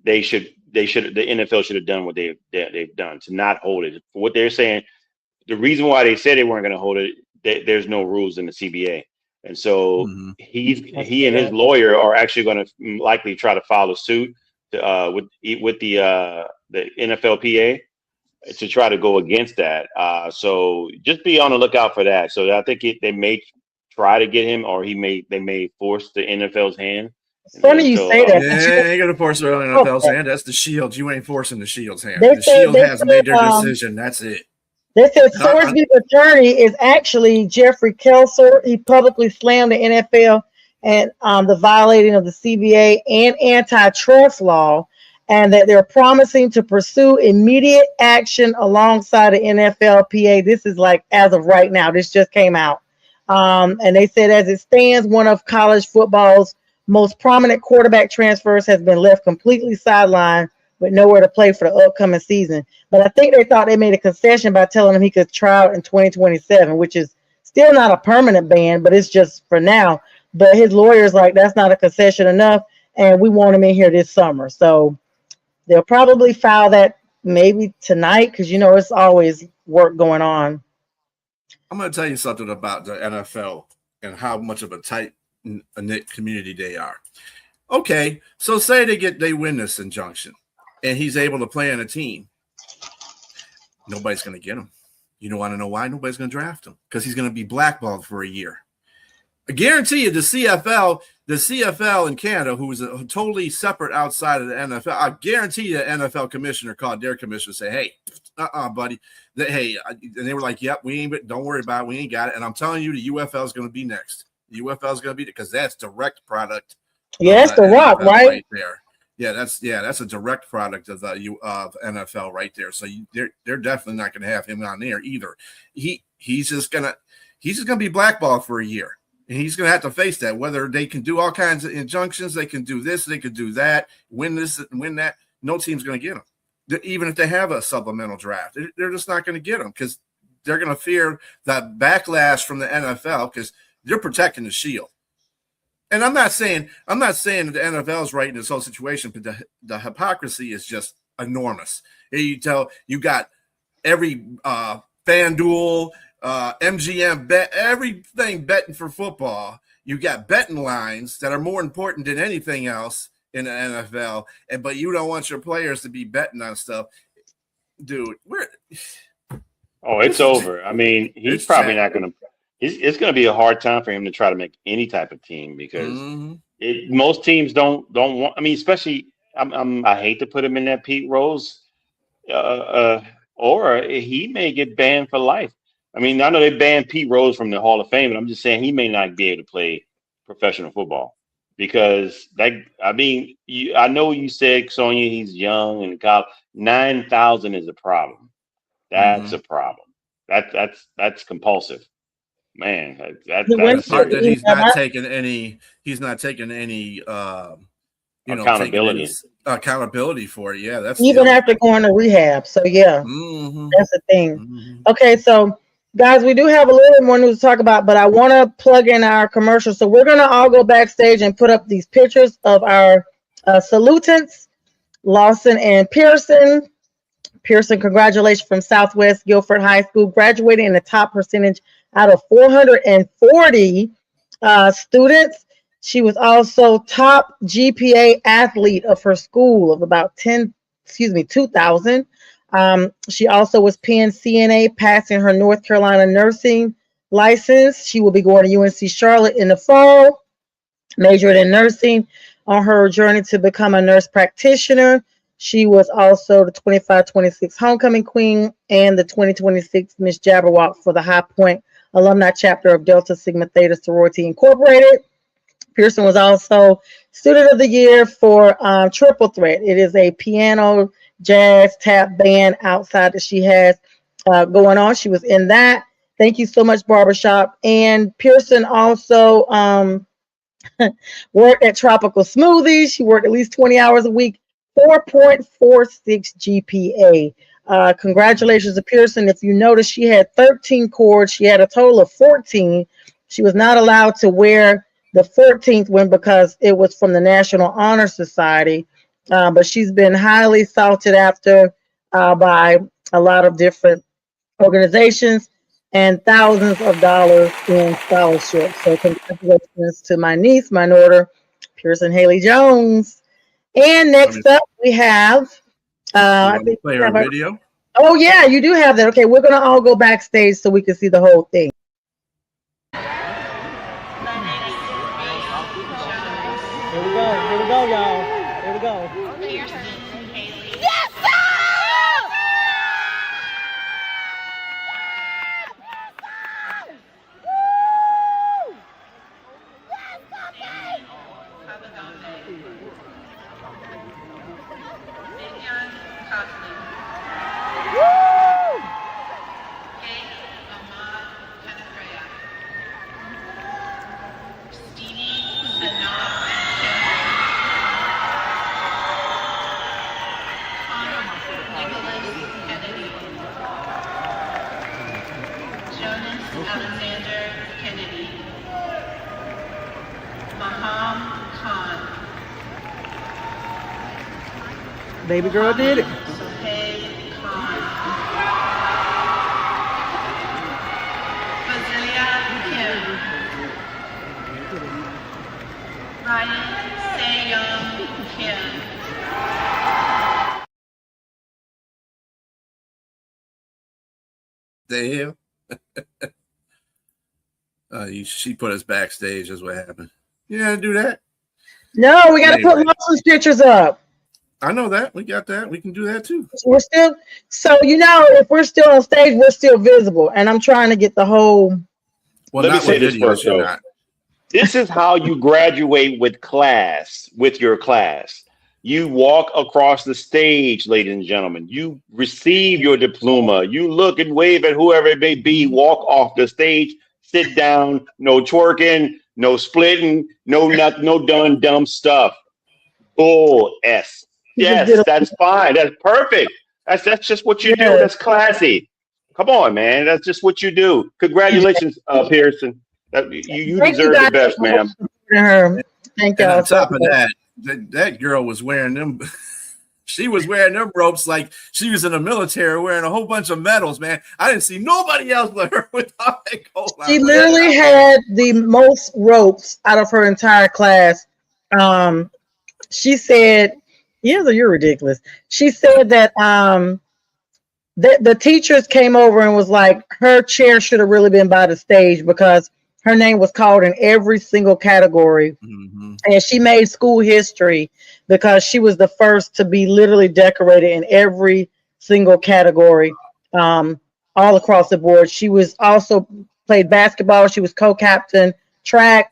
S3: the NFL should have done what they've done to not hold it. For what they're saying, the reason why they said they weren't going to hold it, there's no rules in the CBA. And so he and his lawyer are actually going to likely try to file a suit with the NFLPA to try to go against that. So just be on the lookout for that. So I think they may try to get him, or they may force the NFL's hand.
S1: It's funny you say that.
S2: Yeah, you ain't gonna force the NFL's hand. That's the Shield. You ain't forcing the Shield's hand. The Shield has made their decision. That's it.
S1: They said Sorsby's attorney is actually Jeffrey Kelser. He publicly slammed the NFL and the violating of the CBA and antitrust law, and that they're promising to pursue immediate action alongside the NFLPA. This is like as of right now. This just came out. And they said as it stands, one of college football's most prominent quarterback transfers has been left completely sidelined with nowhere to play for the upcoming season. But I think they thought they made a concession by telling him he could try out in 2027, which is still not a permanent ban, but it's just for now. But his lawyer's like, that's not a concession enough, and we want him in here this summer. So they'll probably file that maybe tonight because, it's always work going on.
S2: I'm going to tell you something about the NFL and how much of a tight-knit community they are. Okay, so say they win this injunction and he's able to play on a team. Nobody's going to get him. You don't want to know why? Nobody's going to draft him because he's going to be blackballed for a year. I guarantee you the CFL in Canada, who is totally separate outside of the NFL, I guarantee you the NFL commissioner called their commissioner and say, hey, buddy. And they were like, yep, don't worry about it. We ain't got it. And I'm telling you, the UFL is going to be next. The UFL is going to be because that's direct product.
S1: Yeah, that's the Rock, right?
S2: There. that's a direct product of the of NFL right there. So they're definitely not going to have him on there either. He's just gonna be blackballed for a year, and he's gonna have to face that. Whether they can do all kinds of injunctions, they can do this, they can do that, win this and win that. No team's going to get him, even if they have a supplemental draft. They're just not going to get him because they're going to fear that backlash from the NFL because they're protecting the shield. And I'm not saying that the NFL is right in this whole situation, but the hypocrisy is just enormous. You got every FanDuel, MGM bet, everything betting for football. You got betting lines that are more important than anything else in the NFL, but you don't want your players to be betting on stuff, dude.
S3: It's over. I mean, he's probably not going to. It's going to be a hard time for him to try to make any type of team because most teams don't want. I mean, especially I hate to put him in that Pete Rose, or he may get banned for life. I mean, I know they banned Pete Rose from the Hall of Fame, but I'm just saying he may not be able to play professional football because I know you said Sonia he's young and 9,000 is a problem. That's a problem. That's compulsive. Man, that's
S2: part that he's not taking any accountability for it. Yeah, that's
S1: even after going to rehab. So that's the thing. Okay, so guys, we do have a little bit more news to talk about, but I want to plug in our commercial. So we're gonna all go backstage and put up these pictures of our salutants, Lawson and Pearson. Pearson, congratulations from Southwest Guilford High School, graduating in the top percentage out of 440 students. She was also top GPA athlete of her school of about 2,000. She also was PN CNA, passing her North Carolina nursing license. She will be going to UNC Charlotte in the fall, majored in nursing on her journey to become a nurse practitioner. She was also the 25-26 homecoming queen and the 2026 Miss Jabberwock for the High Point alumni chapter of Delta Sigma Theta Sorority Incorporated. Pearson was also student of the year for Triple Threat. It is a piano, jazz, tap band outside that she has going on. She was in that. Thank you so much, Barbershop. And Pearson also worked at Tropical Smoothies. She worked at least 20 hours a week. 4.46 GPA. Congratulations to Pearson. If you notice, she had 13 cords. She had a total of 14. She was not allowed to wear the 14th one because it was from the National Honor Society. But she's been highly sought after by a lot of different organizations and thousands of dollars in scholarships. So congratulations to my niece, my daughter, Pearson Haley Jones. And next up, we have.
S2: I think play our video.
S1: Oh yeah, you do have that. Okay, we're gonna all go backstage so we can see the whole thing.
S4: Here we go, y'all. Here we go. Yes, sir! Baby girl did it.
S2: The hell? She put us backstage. Is what happened. You gotta do that.
S1: No, we gotta put Lawson's pictures up.
S2: I know that. We got that. We can do that too.
S1: We're still if we're still on stage, we're still visible. And I'm trying to get the whole.
S3: Well, let me say this first, though. This is how you graduate with your class. You walk across the stage, ladies and gentlemen. You receive your diploma. You look and wave at whoever it may be. Walk off the stage, sit down. No twerking, no splitting, no done dumb stuff. Bull S. Yes, that's fine. That's perfect. That's just what you do. That's classy. Come on, man. That's just what you do. Congratulations, Pearson. You deserve the best, ma'am.
S1: Thank
S2: And
S1: y'all.
S2: on top of that girl was wearing them. She was wearing them ropes like she was in the military, wearing a whole bunch of medals, man. I didn't see nobody else but her with all that gold.
S1: She literally had the most ropes out of her entire class. She said, "Yeah, you're ridiculous." She said that the teachers came over and was like, her chair should have really been by the stage because her name was called in every single category. Mm-hmm. And she made school history because she was the first to be literally decorated in every single category, all across the board. She was also played basketball. She was co-captain, track,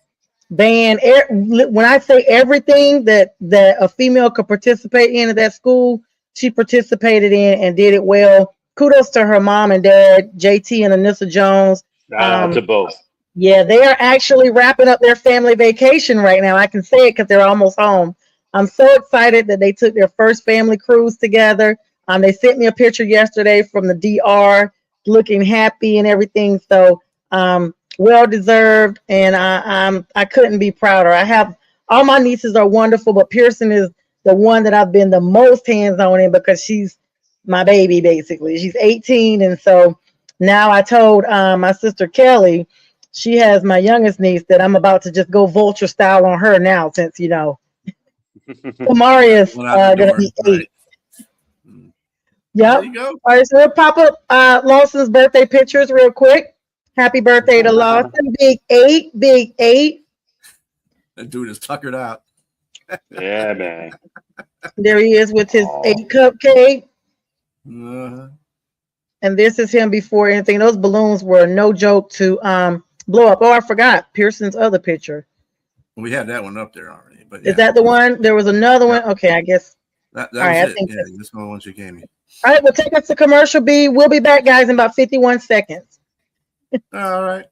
S1: band. When I say everything that a female could participate in at that school, she participated in and did it well. Kudos to her mom and dad, JT and Anissa Jones.
S3: Shout out to both.
S1: Yeah, they are actually wrapping up their family vacation right now. I can say it because they're almost home. I'm so excited that they took their first family cruise together. They sent me a picture yesterday from the DR, looking happy and everything. So well deserved, and I couldn't be prouder. I have all my nieces are wonderful, but Pearson is the one that I've been the most hands-on in because she's my baby, basically. She's 18, and so now I told my sister Kelly, she has my youngest niece, that I'm about to just go vulture style on her now, since Kamari is going to be 8. Right. Yep. There you go. All right, so we'll pop up Lawson's birthday pictures real quick. Happy birthday to Lawson. Big 8, big 8.
S2: That dude is tuckered out.
S3: Yeah, man.
S1: There he is with his 8 cupcake. And this is him before anything. Those balloons were no joke to blow up. Oh, I forgot Pearson's other picture.
S2: We had that one up there already. But
S1: is that the one? There was another one. Okay, I guess.
S2: That was right, it. I think this one once you gave me.
S1: All right, we'll take us to commercial B. We'll be back, guys, in about 51 seconds.
S2: All right.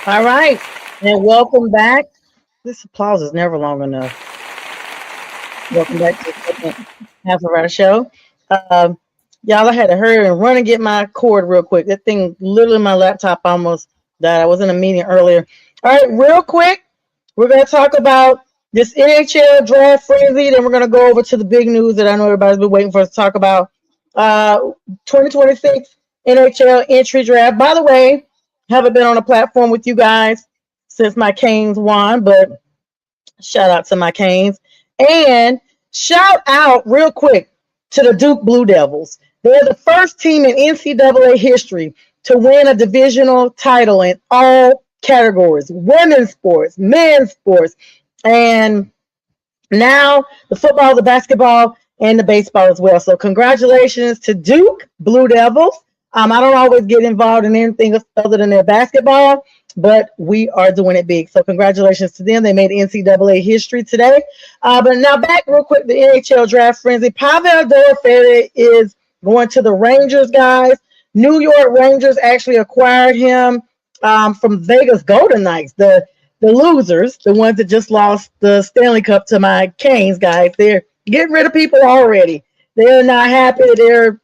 S1: All right, and welcome back. This applause is never long enough. Welcome back to the second half of our show. Y'all, I had to hurry and run and get my cord real quick. That thing, literally my laptop almost died. I was in a meeting earlier. All right, real quick, we're going to talk about this NHL draft frenzy. Then we're going to go over to the big news that I know everybody's been waiting for us to talk about. 2026 NHL entry draft. By the way, haven't been on a platform with you guys since my Canes won, but shout out to my Canes. And shout out real quick to the Duke Blue Devils. They're the first team in NCAA history to win a divisional title in all categories: women's sports, men's sports, and now the football, the basketball, and the baseball as well. So congratulations to Duke Blue Devils. I don't always get involved in anything other than their basketball, but we are doing it big. So congratulations to them. They made NCAA history today. But now back real quick, the NHL draft frenzy. Pavel Dorofei is going to the Rangers, guys. New York Rangers actually acquired him from Vegas Golden Knights, the losers, the ones that just lost the Stanley Cup to my Canes, guys. They're getting rid of people already. They're not happy. They're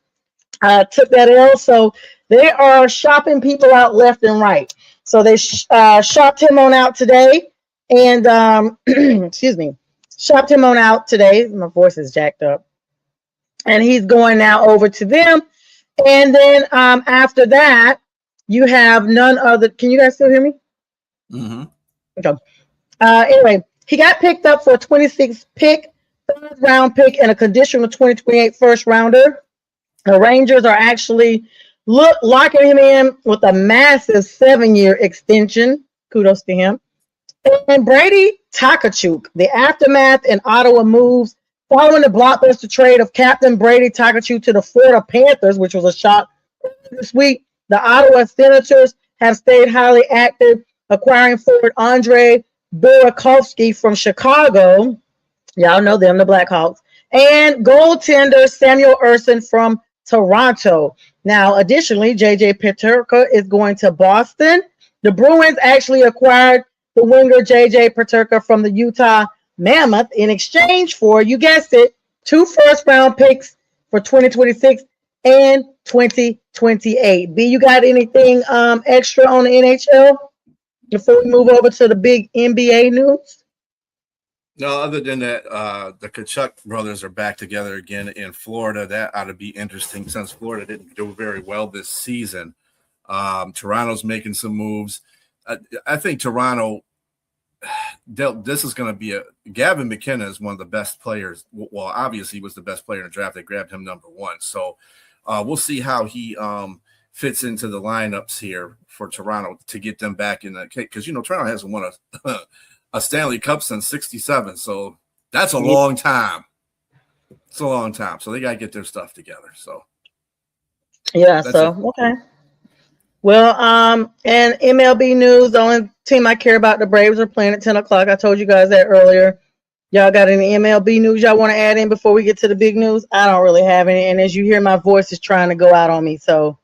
S1: took that L. So They are shopping people out left and right. So they shopped him on out today, and excuse me, shopped him on out today. My voice is jacked up, and he's going now over to them. And then after that, you have none other. Can you guys still hear me?
S2: Mm-hmm.
S1: Okay. Anyway, he got picked up for a 26 pick, third round pick, and a conditional 2028 first rounder. The Rangers are actually locking him in with a massive 7-year extension. Kudos to him. And Brady Tkachuk, the aftermath and Ottawa moves following the blockbuster trade of Captain Brady Tkachuk to the Florida Panthers, which was a shock this week. The Ottawa Senators have stayed highly active, acquiring forward Andre Burakovsky from Chicago. Y'all know them, the Blackhawks. And goaltender Samuel Ersson from Toronto. Now, additionally, JJ Peterka is going to Boston. The Bruins actually acquired the winger JJ Peterka from the Utah Mammoth in exchange for, you guessed it, 2 first-round picks for 2026 and 2028. B, you got anything extra on the NHL before we move over to the big NBA news?
S2: No, other than that, the Tkachuk brothers are back together again in Florida. That ought to be interesting since Florida didn't do very well this season. Toronto's making some moves. I think Toronto, this is going to be Gavin McKenna is one of the best players. Well, obviously he was the best player in the draft. They grabbed him number 1. So we'll see how he fits into the lineups here for Toronto to get them back in the case. Because, Toronto hasn't won a Stanley Cup since 67. So that's a long time. It's a long time. So they got to get their stuff together. So.
S1: Yeah. Okay. Well, and MLB news, the only team I care about, the Braves, are playing at 10 o'clock. I told you guys that earlier. Y'all got any MLB news y'all want to add in before we get to the big news? I don't really have any. And as you hear, my voice is trying to go out on me. So.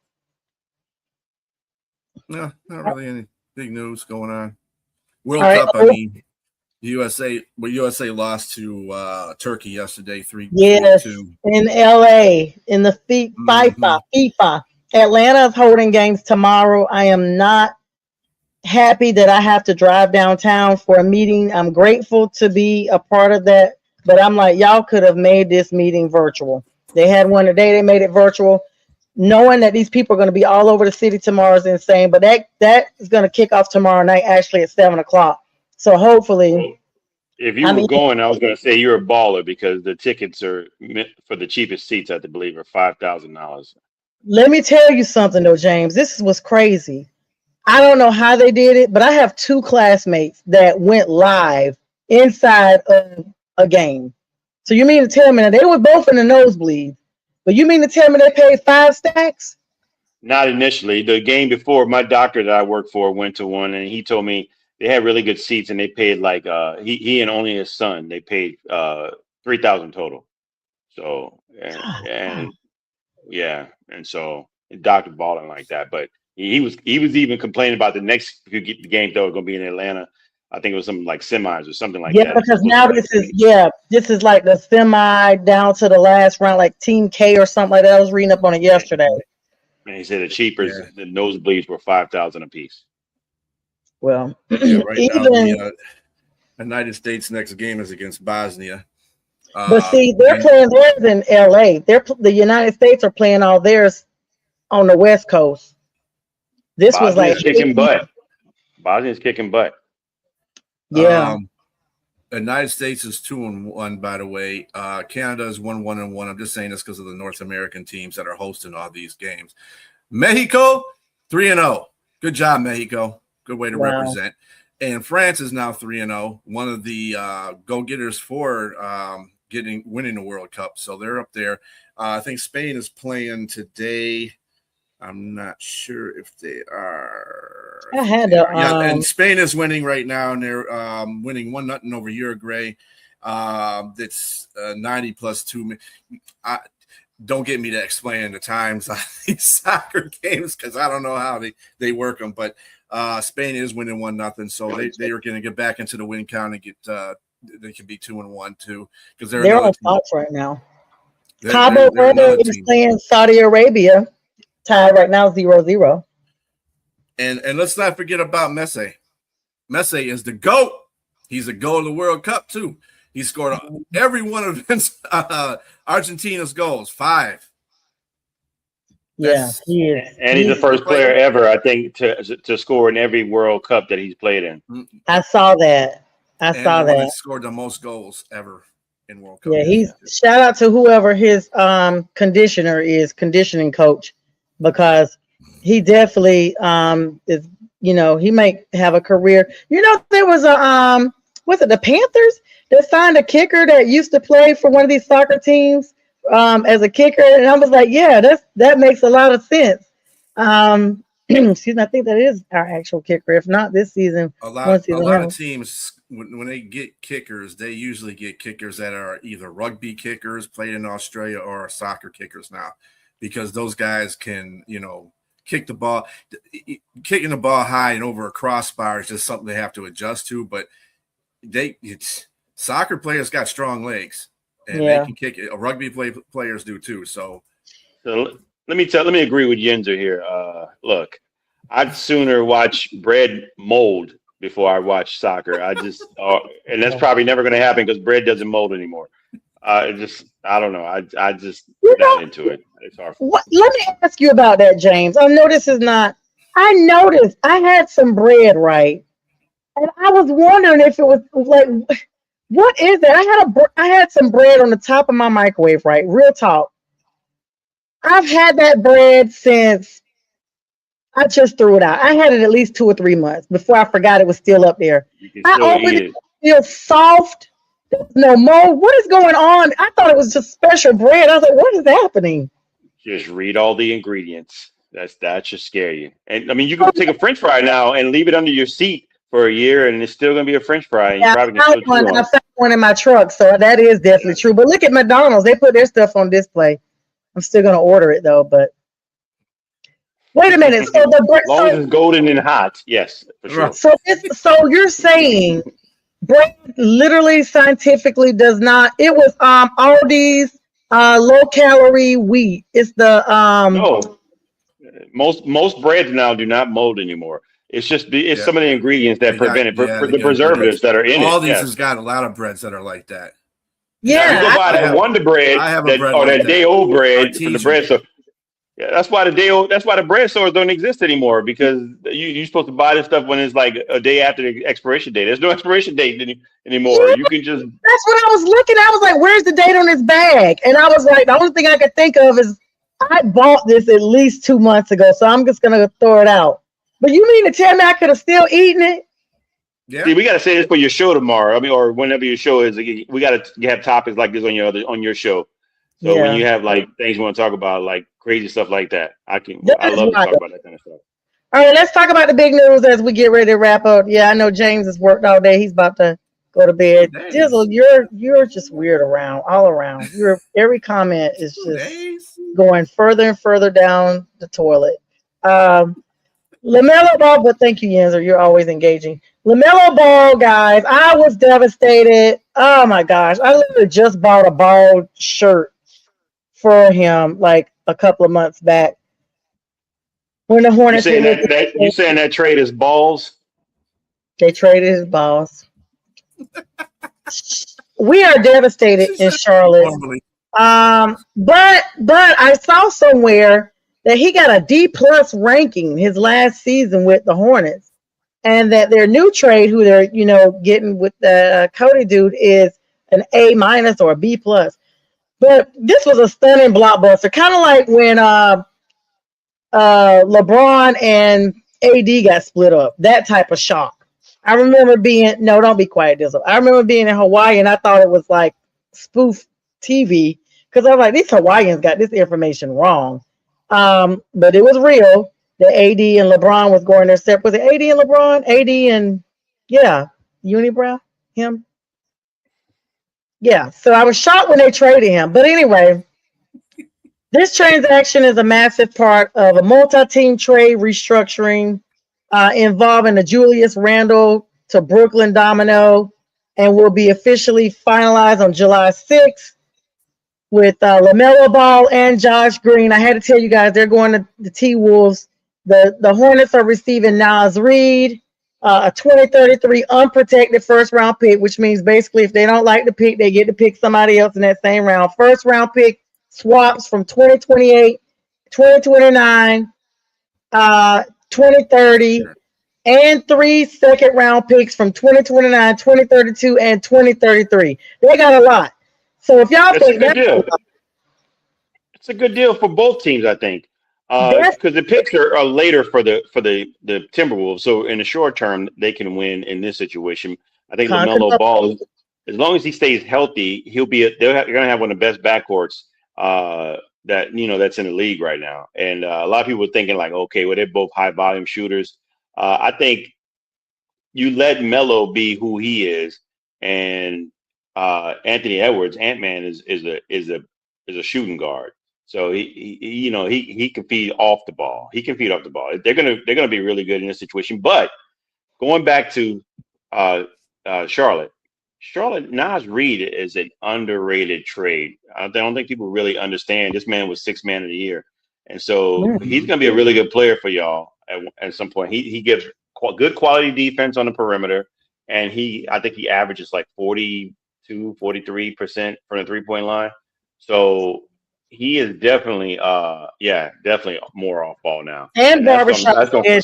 S2: No, not really any big news going on. World Cup, I mean, USA lost to Turkey yesterday, 3-2.
S1: Yes, in LA, in the FIFA. Atlanta is holding games tomorrow. I am not happy that I have to drive downtown for a meeting. I'm grateful to be a part of that, but I'm like, y'all could have made this meeting virtual. They had one today, they made it virtual. Knowing that these people are going to be all over the city tomorrow is insane, but that is going to kick off tomorrow night, actually at 7 o'clock. So hopefully,
S3: if you were going, I was going to say you're a baller because the tickets are for the cheapest seats, I believe, are $5,000.
S1: Let me tell you something though, James. This was crazy. I don't know how they did it, but I have 2 classmates that went live inside of a game. So you mean to tell me that they were both in the nosebleed? But you mean to tell me they paid 5 stacks?
S3: Not initially. The game before, my doctor that I work for went to one, and he told me they had really good seats, and they paid like he and only his son. They paid $3,000 total. So and yeah, and so doctor balling like that. But he was even complaining about the next game though going to be in Atlanta. I think it was something like semis or something like that.
S1: Yeah, because now this is like the semi down to the last round, like Team K or something like that. I was reading up on it yesterday.
S3: And he said the cheapest, the nosebleeds were $5,000 a piece.
S1: Well,
S2: right now the United States' next game is against Bosnia.
S1: But see, they're playing theirs in LA. The United States are playing all theirs on the West Coast. This was like
S3: kicking butt. Bosnia's kicking butt.
S1: Yeah.
S2: The United States is 2-1, by the way. Canada is 1-1. I'm just saying this because of the North American teams that are hosting all these games. Mexico 3-0. Good job, Mexico. Good way to represent. And France is now 3-0. One of the go-getters for winning the World Cup. So they're up there. I think Spain is playing today. I'm not sure if they are. And Spain is winning right now, and they're winning 1-0 over Uruguay. That's 90+2. Don't get me to explain the times on these soccer games because I don't know how they work them. But Spain is winning 1-0, so they are going to get back into the win count and get. They can be 2-1 too because they're
S1: on top right now. Cabo Verde is playing Saudi Arabia. tied right now 0-0.
S2: And let's not forget about Messi. Messi is the GOAT. He's a GOAT of the World Cup too. He scored every one of Argentina's goals, 5.
S1: Yeah, he is.
S3: And he's the first player ever, I think, to score in every World Cup that he's played in.
S1: I saw that. I saw that.
S2: He scored the most goals ever in World Cup.
S1: Yeah, he's shout out to whoever his conditioning coach, because he definitely is, he might have a career. There was a was it the Panthers that signed a kicker that used to play for one of these soccer teams as a kicker, and I was like, yeah, that makes a lot of sense. Excuse me, I think that is our actual kicker. If not this season,
S2: a lot of teams when they get kickers, they usually get kickers that are either rugby kickers played in Australia or soccer kickers now, because those guys can, kick the ball. Kicking the ball high and over a crossbar is just something they have to adjust to. But soccer players got strong legs, and they can kick it. Rugby players do too. So
S3: let me agree with Yenzer here. Look, I'd sooner watch bread mold before I watch soccer. And that's probably never going to happen because bread doesn't mold anymore. I don't know. I just not into it. It's hard.
S1: Let me ask you about that, James. I know this is not. I noticed I had some bread, right, and I was wondering if it was like, what is it? I had some bread on the top of my microwave, right? Real talk. I've had that bread since I just threw it out. I had it at least 2 or 3 months before I forgot it was still up there. I opened it, feels soft. There's no mold. What is going on? I thought it was just special bread. I was like, what is happening?
S3: Just read all the ingredients. That should scare you. And I mean, you can take a French fry now and leave it under your seat for a year, and it's still going to be a French fry. And
S1: I found one in my truck, so that is definitely true. But look at McDonald's; they put their stuff on display. I'm still going to order it though. But wait a minute. So
S3: as long as it's golden and hot, yes, for sure.
S1: So you're saying bread literally scientifically does not? It was Aldi's low calorie wheat. It's the
S3: no. Most breads now do not mold anymore. It's just some of the ingredients that prevent it, the preservatives that are in it.
S2: All these has got a lot of breads that are like that.
S1: Yeah,
S3: you go buy that Wonder Bread, that day old bread from the bread store. Yeah, that's why the bread stores don't exist anymore, because you're supposed to buy this stuff when it's like a day after the expiration date. There's no expiration date anymore. You can just.
S1: That's what I was looking. I was like, "Where's the date on this bag?" And I was like, the only thing I could think of is I bought this at least 2 months ago, so I'm just gonna throw it out. But you mean to tell me I could have still eaten it?
S3: Yeah. See, we got to say this for your show tomorrow. I mean, or whenever your show is, we got to have topics like this on your show. So when you have like things you want to talk about, like crazy stuff like that, I love to talk about that kind of stuff.
S1: All right, let's talk about the big news as we get ready to wrap up. Yeah, I know James has worked all day. He's about to go to bed. Dizzle, you're just weird all around. Every comment is just going further and further down the toilet. LaMelo Ball, but thank you, Yenzer. You're always engaging. LaMelo Ball, guys, I was devastated. Oh my gosh, I literally just bought a Ball shirt for him like a couple of months back. When the Hornets,
S3: you saying that trade is balls?
S1: They traded his balls. We are devastated in Charlotte. But I saw somewhere that he got a D+ ranking his last season with the Hornets, and that their new trade, who they're getting with the Cody dude, is an A- or a B+. But this was a stunning blockbuster, kind of like when LeBron and AD got split up. That type of shock. I remember don't be quiet, Dizzle. I remember being in Hawaii and I thought it was like spoof TV, because I was like, these Hawaiians got this information wrong. But it was real. The AD and LeBron was going their step. Was it AD and LeBron? AD and Unibrow? Him? Yeah. So I was shocked when they traded him. But anyway, this transaction is a massive part of a multi-team trade restructuring involving the Julius Randle to Brooklyn domino, and will be officially finalized on July 6th. with LaMelo Ball and Josh Green. I had to tell you guys they're going to the T-Wolves. The Hornets are receiving Nas Reed, a 2033 unprotected first-round pick, which means basically if they don't like the pick, they get to pick somebody else in that same round. First-round pick swaps from 2028, 2029, 2030, and 3 second-round picks from 2029, 2032, and 2033. They got a lot. So if y'all think that's
S3: deal. It's a good deal for both teams, I think, because the picks are later for the Timberwolves. So in the short term, they can win in this situation. I think LaMelo Ball, as long as he stays healthy, they're going to have one of the best backcourts that's in the league right now. And a lot of people are thinking like, okay, well, they're both high volume shooters. I think you let Melo be who he is, and Anthony Edwards, Ant-Man, is a shooting guard. So he can feed off the ball. He can feed off the ball. They're gonna be really good in this situation. But going back to Charlotte, Nas Reed is an underrated trade. I don't think people really understand. This man was 6th man of the year, and so he's gonna be a really good player for y'all at some point. He gives good quality defense on the perimeter, and I think he averages like 42, 43% from the 3-point line. So he is definitely more off ball now.
S1: And barbershop they're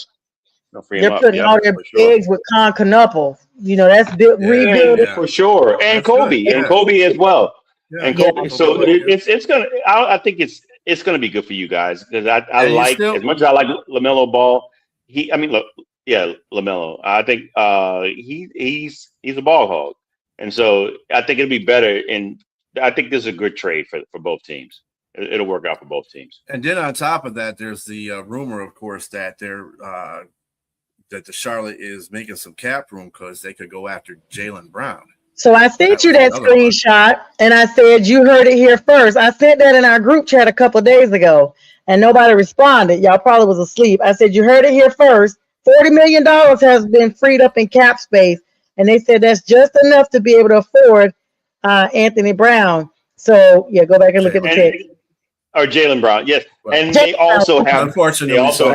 S1: putting all their eggs with Con Knuckle. That's rebuilding
S3: for sure. And Kobe. And Kobe as well. Yeah. And Kobe. So it's gonna. I think it's gonna be good for you guys because I like as much as I like LaMelo Ball. LaMelo. I think he's a ball hog, and so I think it'll be better. And I think this is a good trade for both teams. It'll work out for both teams.
S2: And then on top of that, there's the rumor, of course, that that the Charlotte is making some cap room because they could go after Jaylen Brown.
S1: So I sent you that screenshot, and I said you heard it here first. I sent that in our group chat a couple of days ago, and nobody responded. Y'all probably was asleep. I said you heard it here first. $40 million has been freed up in cap space, and they said that's just enough to be able to afford Anthony Brown. So go back and look at the text.
S3: Or Jaylen Brown, yes, and they also have.
S2: Unfortunately, they also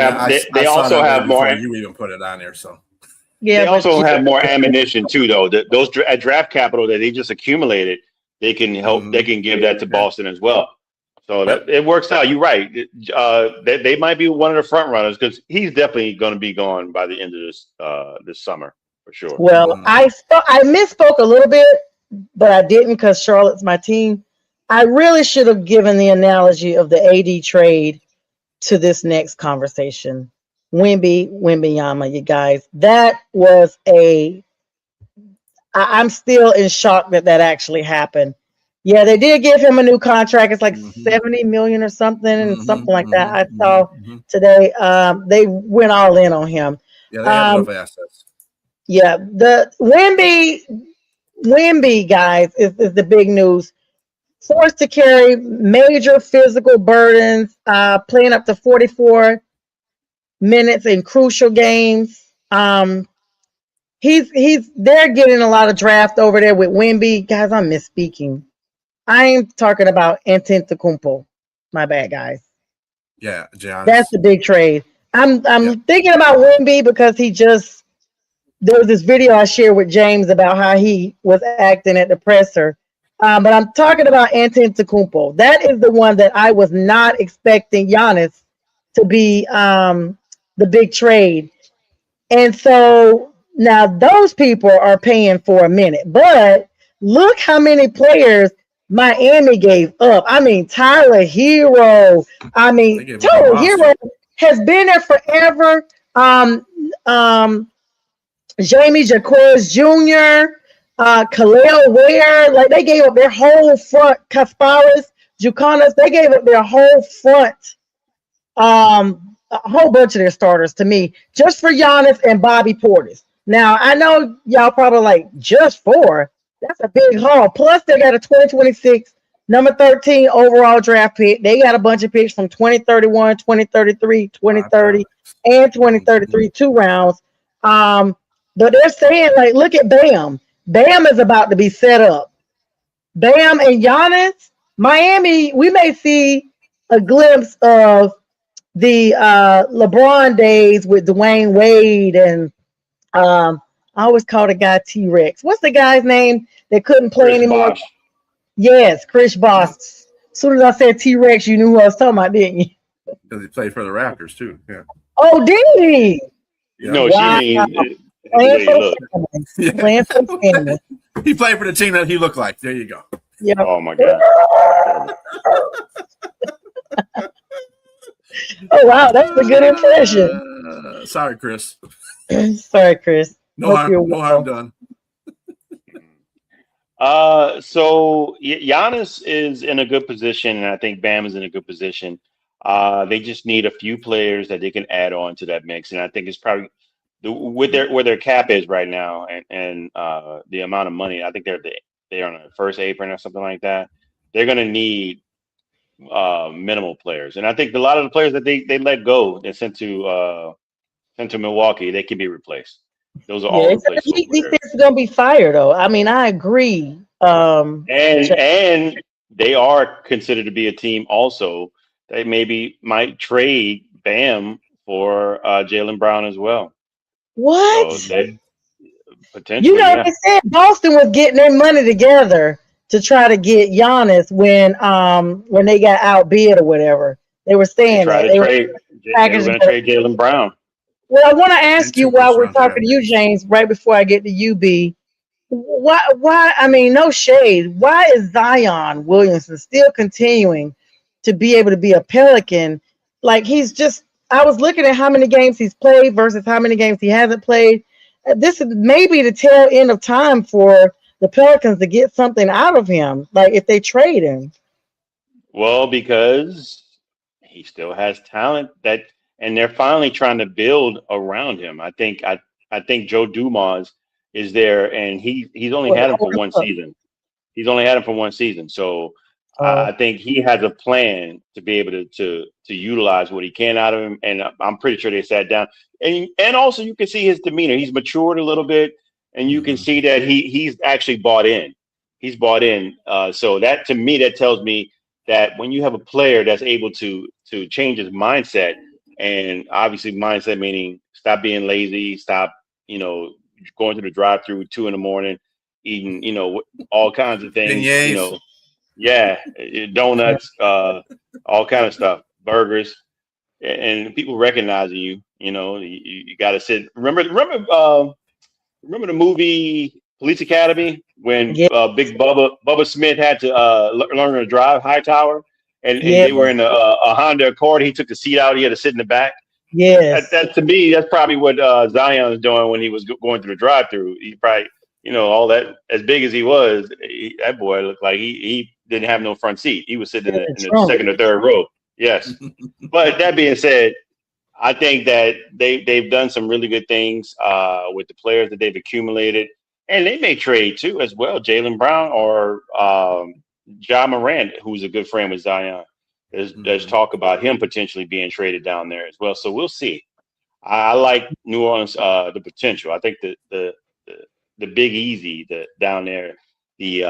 S2: have more. You even put it on there, so
S3: they also have more ammunition too, though. Those draft capital that they just accumulated, they can help. They can give that to Boston as well. So it works out. You're right. They might be one of the front runners because he's definitely going to be gone by the end of this summer for sure.
S1: Well, I misspoke a little bit, but I didn't because Charlotte's my team. I really should have given the analogy of the AD trade to this next conversation. Wembanyama, you guys. That was I'm still in shock that actually happened. Yeah, they did give him a new contract. It's like $70 million or something, something like that. I saw today. They went all in on him.
S2: Yeah, they have enough assets.
S1: Yeah, the Wemby guys is the big news. Forced to carry major physical burdens, playing up to 44 minutes in crucial games. They're getting a lot of draft over there with Wemby. Guys, I'm misspeaking. I'm talking about Antetokounmpo. My bad, guys.
S2: Yeah, Giannis.
S1: That's the big trade. I'm thinking about Wemby because there was this video I shared with James about how he was acting at the presser. But I'm talking about Antetokounmpo. That is the one that I was not expecting Giannis to be the big trade. And so now those people are paying for a minute. But look how many players Miami gave up. I mean, Tyler Hero. Tyler Hero has been there forever. Jamie Jaquez Jr., Khalil Ware, like they gave up their whole front. Kasparis, Jukanas, they gave up their whole front. A whole bunch of their starters to me, just for Giannis and Bobby Portis. Now I know y'all probably like just 4. That's a big haul. Plus they got a 2026 number 13 overall draft pick. They got a bunch of picks from 2031, 2033, 2030, and 2033, 2 rounds. But they're saying like, look at Bam. Bam is about to be set up. Bam and Giannis, Miami, we may see a glimpse of the LeBron days with Dwayne Wade and I always call the guy T Rex. What's the guy's name that couldn't play
S3: Chris
S1: anymore?
S3: Bosh.
S1: Yes, Chris Bosh. As soon as I said T Rex, you knew who I was talking about, didn't you?
S2: Because he played for the Raptors too. Yeah.
S1: Oh, did he?
S2: Yeah.
S3: No, she
S1: Wow.
S3: means the
S1: Playing
S3: way
S1: for
S3: he
S1: the
S3: looked.
S1: family.
S2: Yeah.
S1: Playing for the family.
S2: He played for the team that he looked like. There you go.
S1: Yep.
S3: Oh my God.
S1: Oh, wow. That's a good impression.
S2: Sorry, Chris.
S1: Sorry, Chris.
S2: No
S1: Hope you're
S2: harm. No
S1: well.
S2: harm done.
S3: So Giannis is in a good position, and I think Bam is in a good position. They just need a few players that they can add on to that mix, and I think it's probably with their where their cap is right now, and the amount of money. I think they're on the first apron or something like that. They're going to need minimal players, and I think a lot of the players that they let go and sent to Milwaukee, they can be replaced. Those are all
S1: Yeah,
S3: replaceable
S1: he
S3: players.
S1: said he's gonna be fired though. I mean, I agree.
S3: And they are considered to be a team also that maybe might trade Bam for Jalen Brown as well. So
S1: What?
S3: they
S1: You
S3: potentially,
S1: know,
S3: yeah,
S1: they said Boston was getting their money together to try to get Giannis when they got outbid or whatever. They were
S3: they
S1: saying
S3: try
S1: that
S3: to
S1: they were
S3: trade. They were
S1: packaging.
S3: going to trade Jalen Brown.
S1: Well, I want to
S2: And
S1: ask you
S2: two
S1: while
S2: first
S1: we're
S2: round draft
S1: talking to you,
S2: picks.
S1: James, right before I get to UB. Why? I mean, no shade. Why is Zion Williamson still continuing to be able to be a Pelican? Like he's just. I was looking at how many games he's played versus how many games he hasn't played. This is maybe the tail end of time for the Pelicans to get something out of him. Like if they trade him.
S3: Well, because he still has talent and they're finally trying to build around him. I think Joe Dumas is there, and he's only
S1: Well,
S3: had him for
S1: hold
S3: one
S1: up.
S3: season. He's only had him for one season, so
S1: Oh,
S3: I think he has a plan to be able to utilize what he can out of him. And I'm pretty sure they sat down, and also you can see his demeanor. He's matured a little bit, and you can
S2: Mm-hmm.
S3: see that he's actually bought in. He's bought in. So that to me that tells me that when you have a player that's able to change his mindset, and obviously mindset meaning stop being lazy, stop going to the drive-through 2 in the morning, eating all kinds of things,
S2: Beignets.
S3: yeah, donuts, all kind of stuff, burgers, and people recognizing you. You got to sit. Remember the movie Police Academy when
S1: yeah,
S3: Big Bubba Smith had to learn to drive Hightower, and
S1: yeah,
S3: they were
S2: Mm-hmm.
S3: in a Honda Accord. He took the seat out. He had to sit in the back.
S1: yes.
S3: That to me, that's probably what Zion was doing when he was going through the drive-through. He probably, all that as big as he was, that boy looked like he didn't have no front seat. He was sitting
S1: In
S3: in
S1: the
S3: the
S1: trunk.
S3: second or third row. Yes, but that being said, I think that they've done some really good things with the players that they've accumulated, and they may trade too as well. Jalen Brown or Ja Morant, who's a good friend with Zion. There's
S2: Mm-hmm.
S3: talk about him potentially being traded down there as well. So we'll see. I like New Orleans, the potential. I think the Big Easy, down there, the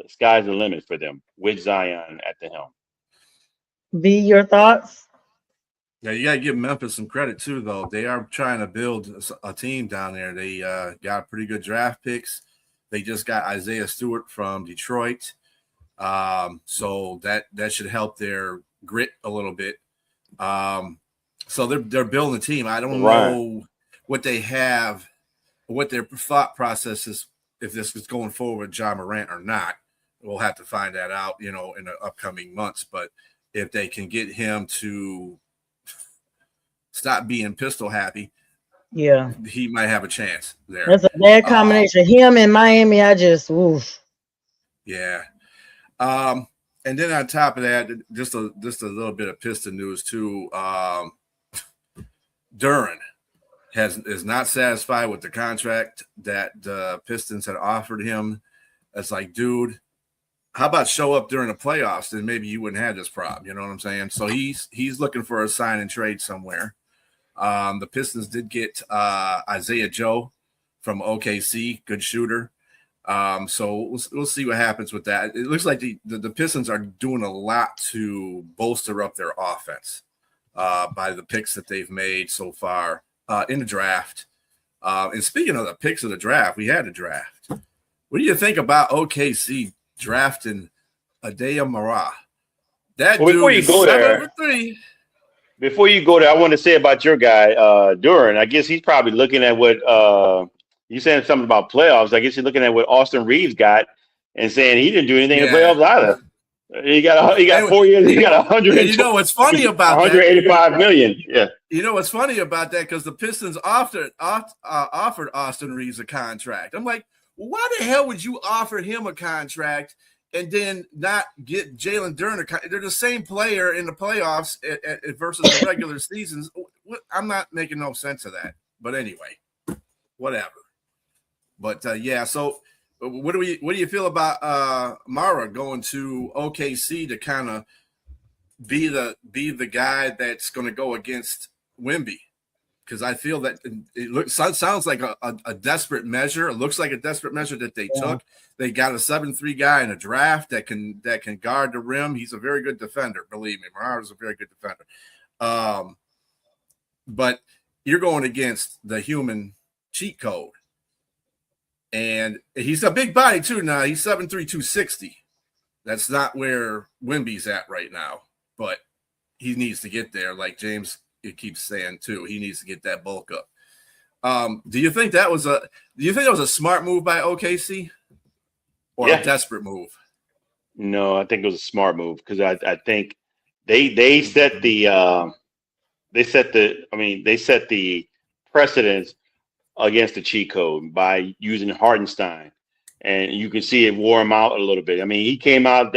S3: sky's the limit for them with Zion at the helm.
S1: Be your thoughts?
S2: Yeah, you got to give Memphis some credit too, though. They are trying to build a team down there. They got pretty good draft picks. They just got Isaiah Stewart from Detroit, so that should help their grit a little bit. So they're building a team. I don't
S3: Ryan.
S2: know what they have, what their thought process is, if this is going forward with Ja Morant or not. We'll have to find that out, in the upcoming months. But if they can get him to stop being pistol happy,
S1: Yeah.
S2: he might have a chance there.
S1: That's a bad combination. Him and Miami, I just oof.
S2: Yeah. And then on top of that, just a little bit of Piston news too. Duran is not satisfied with the contract that the Pistons had offered him. It's like, dude, how about show up during the playoffs? Then maybe you wouldn't have this problem. You know what I'm saying? So he's looking for a sign and trade somewhere. The Pistons did get Isaiah Joe from OKC, good shooter. So we'll see what happens with that. It looks like the Pistons are doing a lot to bolster up their offense by the picks that they've made so far in the draft. And speaking of the picks of the draft, we had a draft. What do you think about OKC drafting Adea Mara? That
S3: well, before you go there, before you go there, I want to say about your guy, Duran. I guess he's probably looking at what you saying something about playoffs. I guess he's looking at what Austin Reeves got and saying he didn't do anything in playoffs either. He got 4 years. He got 100.
S2: You know what's funny about
S3: 185 million. Yeah.
S2: You know what's funny about that? Because the Pistons offered Austin Reeves a contract. I'm like, well, why the hell would you offer him a contract and then not get Jalen Duren? They're the same player in the playoffs versus the regular seasons. I'm not making no sense of that. But anyway, whatever. But yeah, so what do you feel about Mara going to OKC to kind of be the guy that's going to go against Wemby? Because I feel that it sounds like a desperate measure. It looks like a desperate measure that they took. They got a 7'3" guy in a draft that can guard the rim. He's a very good defender. Believe me, Mara's a very good defender. But you're going against the human cheat code. And he's a big body too now. He's 7'3", 260. That's not where Wemby's at right now. But he needs to get there, like James keeps saying too. He needs to get that bulk up. Do you think that was a smart move by OKC or a desperate move?
S3: No, I think it was a smart move because I think they set the precedence against the cheat code by using Hardenstein, and you can see it wore him out a little bit. I mean, he came out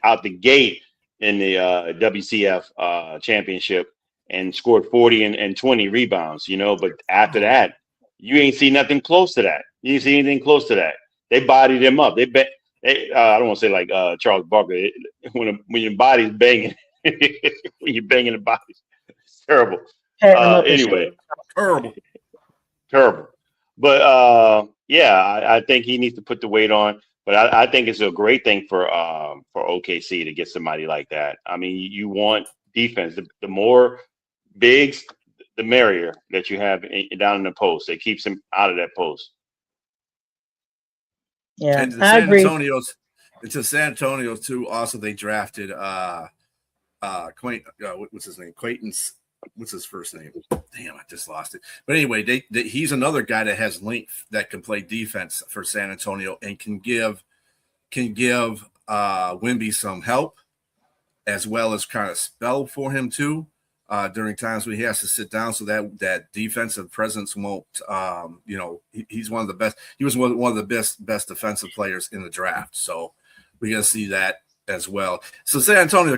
S3: out the gate in the WCF championship and scored 40 and 20 rebounds, but after that, you ain't see nothing close to that. You didn't see anything close to that. They bodied him up. I don't want to say like Charles Barkley, when your body's banging, when you're banging the bodies, it's terrible. Anyway, terrible. But I think he needs to put the weight on. But I think it's a great thing for OKC to get somebody like that. I mean, you want defense. The more bigs, the merrier that you have down in the post. It keeps him out of that post.
S1: Yeah,
S2: and I agree. To San Antonio too. Also, they drafted what's his name? Quaintance. What's his first name? Damn, I just lost it. But anyway, he's another guy that has length that can play defense for San Antonio and can give Wemby some help as well as kind of spell for him too during times when he has to sit down so that defensive presence won't. He's one of the best. He was one of the best defensive players in the draft. So we got to see that as well. So San Antonio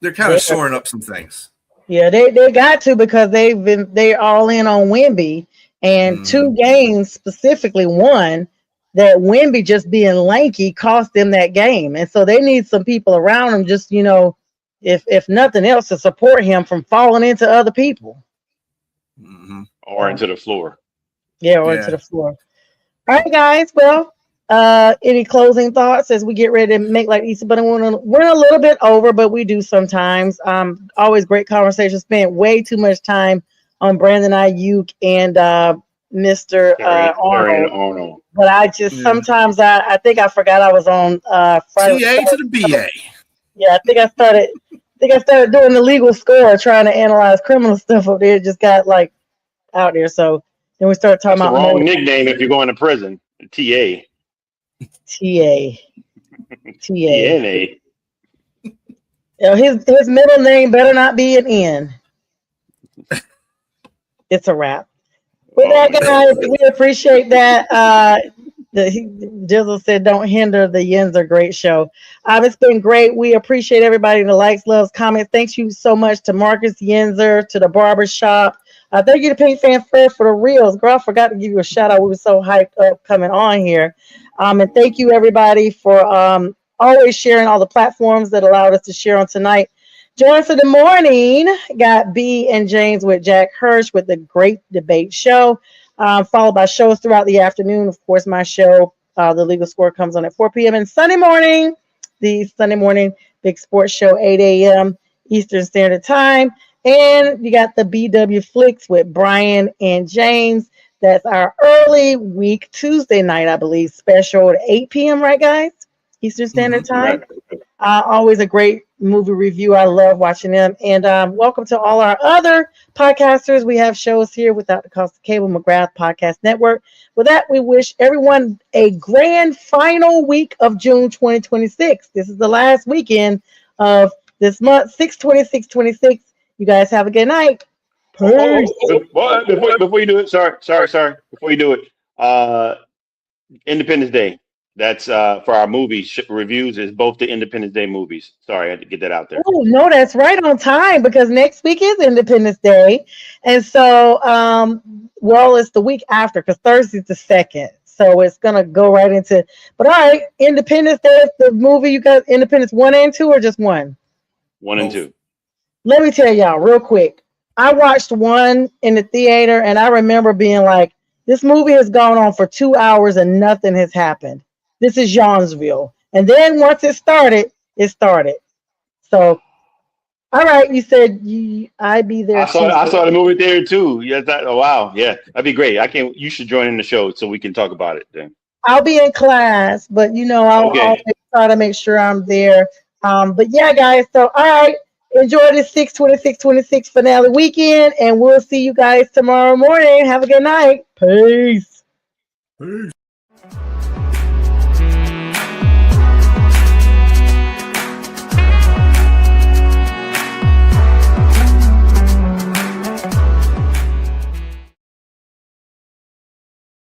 S2: they're kind of shoring up some things.
S1: Yeah, they got to because they're all in on Wemby, and 2 games specifically, one that Wemby just being lanky cost them that game, and so they need some people around him, just if nothing else, to support him from falling into other people,
S3: or into the floor.
S1: Yeah, or into the floor. All right, guys. Well, any closing thoughts as we get ready to make like Easter? But we're a little bit over, but we do sometimes. Always great conversation. Spent way too much time on Brandon Ayuk and Mr. Arnold. But I just sometimes I think I forgot I was on Friday.
S2: CA to the BA.
S1: Yeah, I think I started doing the legal score, trying to analyze criminal stuff up there. It just got like out there. So then we started talking about
S3: the wrong nickname if you're going to prison. TA.
S1: TNA. His middle name better not be an N. It's a wrap. With that, guys, we appreciate that. Jizzle said, "Don't hinder the Yenzer great show." It's been great. We appreciate everybody in the likes, loves, comments. Thank you so much to Marcus Yenzer, to the barbershop. Thank you to Pink Fan Fred for the reels. Girl, I forgot to give you a shout out. We were so hyped up coming on here. And thank you everybody for always sharing all the platforms that allowed us to share on tonight. Join us in the morning. Got B and James with Jack Hirsch with the Great Debate Show. followed by shows throughout the afternoon. Of course, my show, The Legal Score, comes on at 4 p.m. And Sunday morning, the Sunday morning Big Sports Show, 8 a.m. Eastern Standard Time. And you got the BW Flicks with Brian and James. That's our early week Tuesday night, I believe, special at 8 p.m., right, guys? Eastern Standard Time.
S3: Right.
S1: Always a great movie review. I love watching them. And welcome to all our other podcasters. We have shows here without the cost of cable, McGrath Podcast Network. With that, we wish everyone a grand final week of June 2026. This is the last weekend of this month, 6/26/26. You guys have a good night. Peace.
S3: Before you do it, sorry. Before you do it, Independence Day. That's for our movie reviews. Is both the Independence Day movies. Sorry, I had to get that out there.
S1: Oh no, that's right on time because next week is Independence Day, and so well, it's the week after because Thursday's the 2nd, so it's gonna go right into. But all right, Independence Day is the movie. You got Independence 1 and 2, or just 1?
S3: 1 and 2.
S1: Let me tell y'all real quick. I watched 1 in the theater, and I remember being like, "This movie has gone on for 2 hours and nothing has happened. This is Johnsville." And then once it started, it started. So, all right, you said I'd be there.
S3: I saw the movie there too. Yeah, oh wow, yeah, that'd be great. You should join in the show so we can talk about it then.
S1: I'll be in class, but I'll always try to make sure I'm there. But yeah, guys. So all right, enjoy this 6/26/26 finale weekend, and we'll see you guys tomorrow morning. Have a good night. Peace.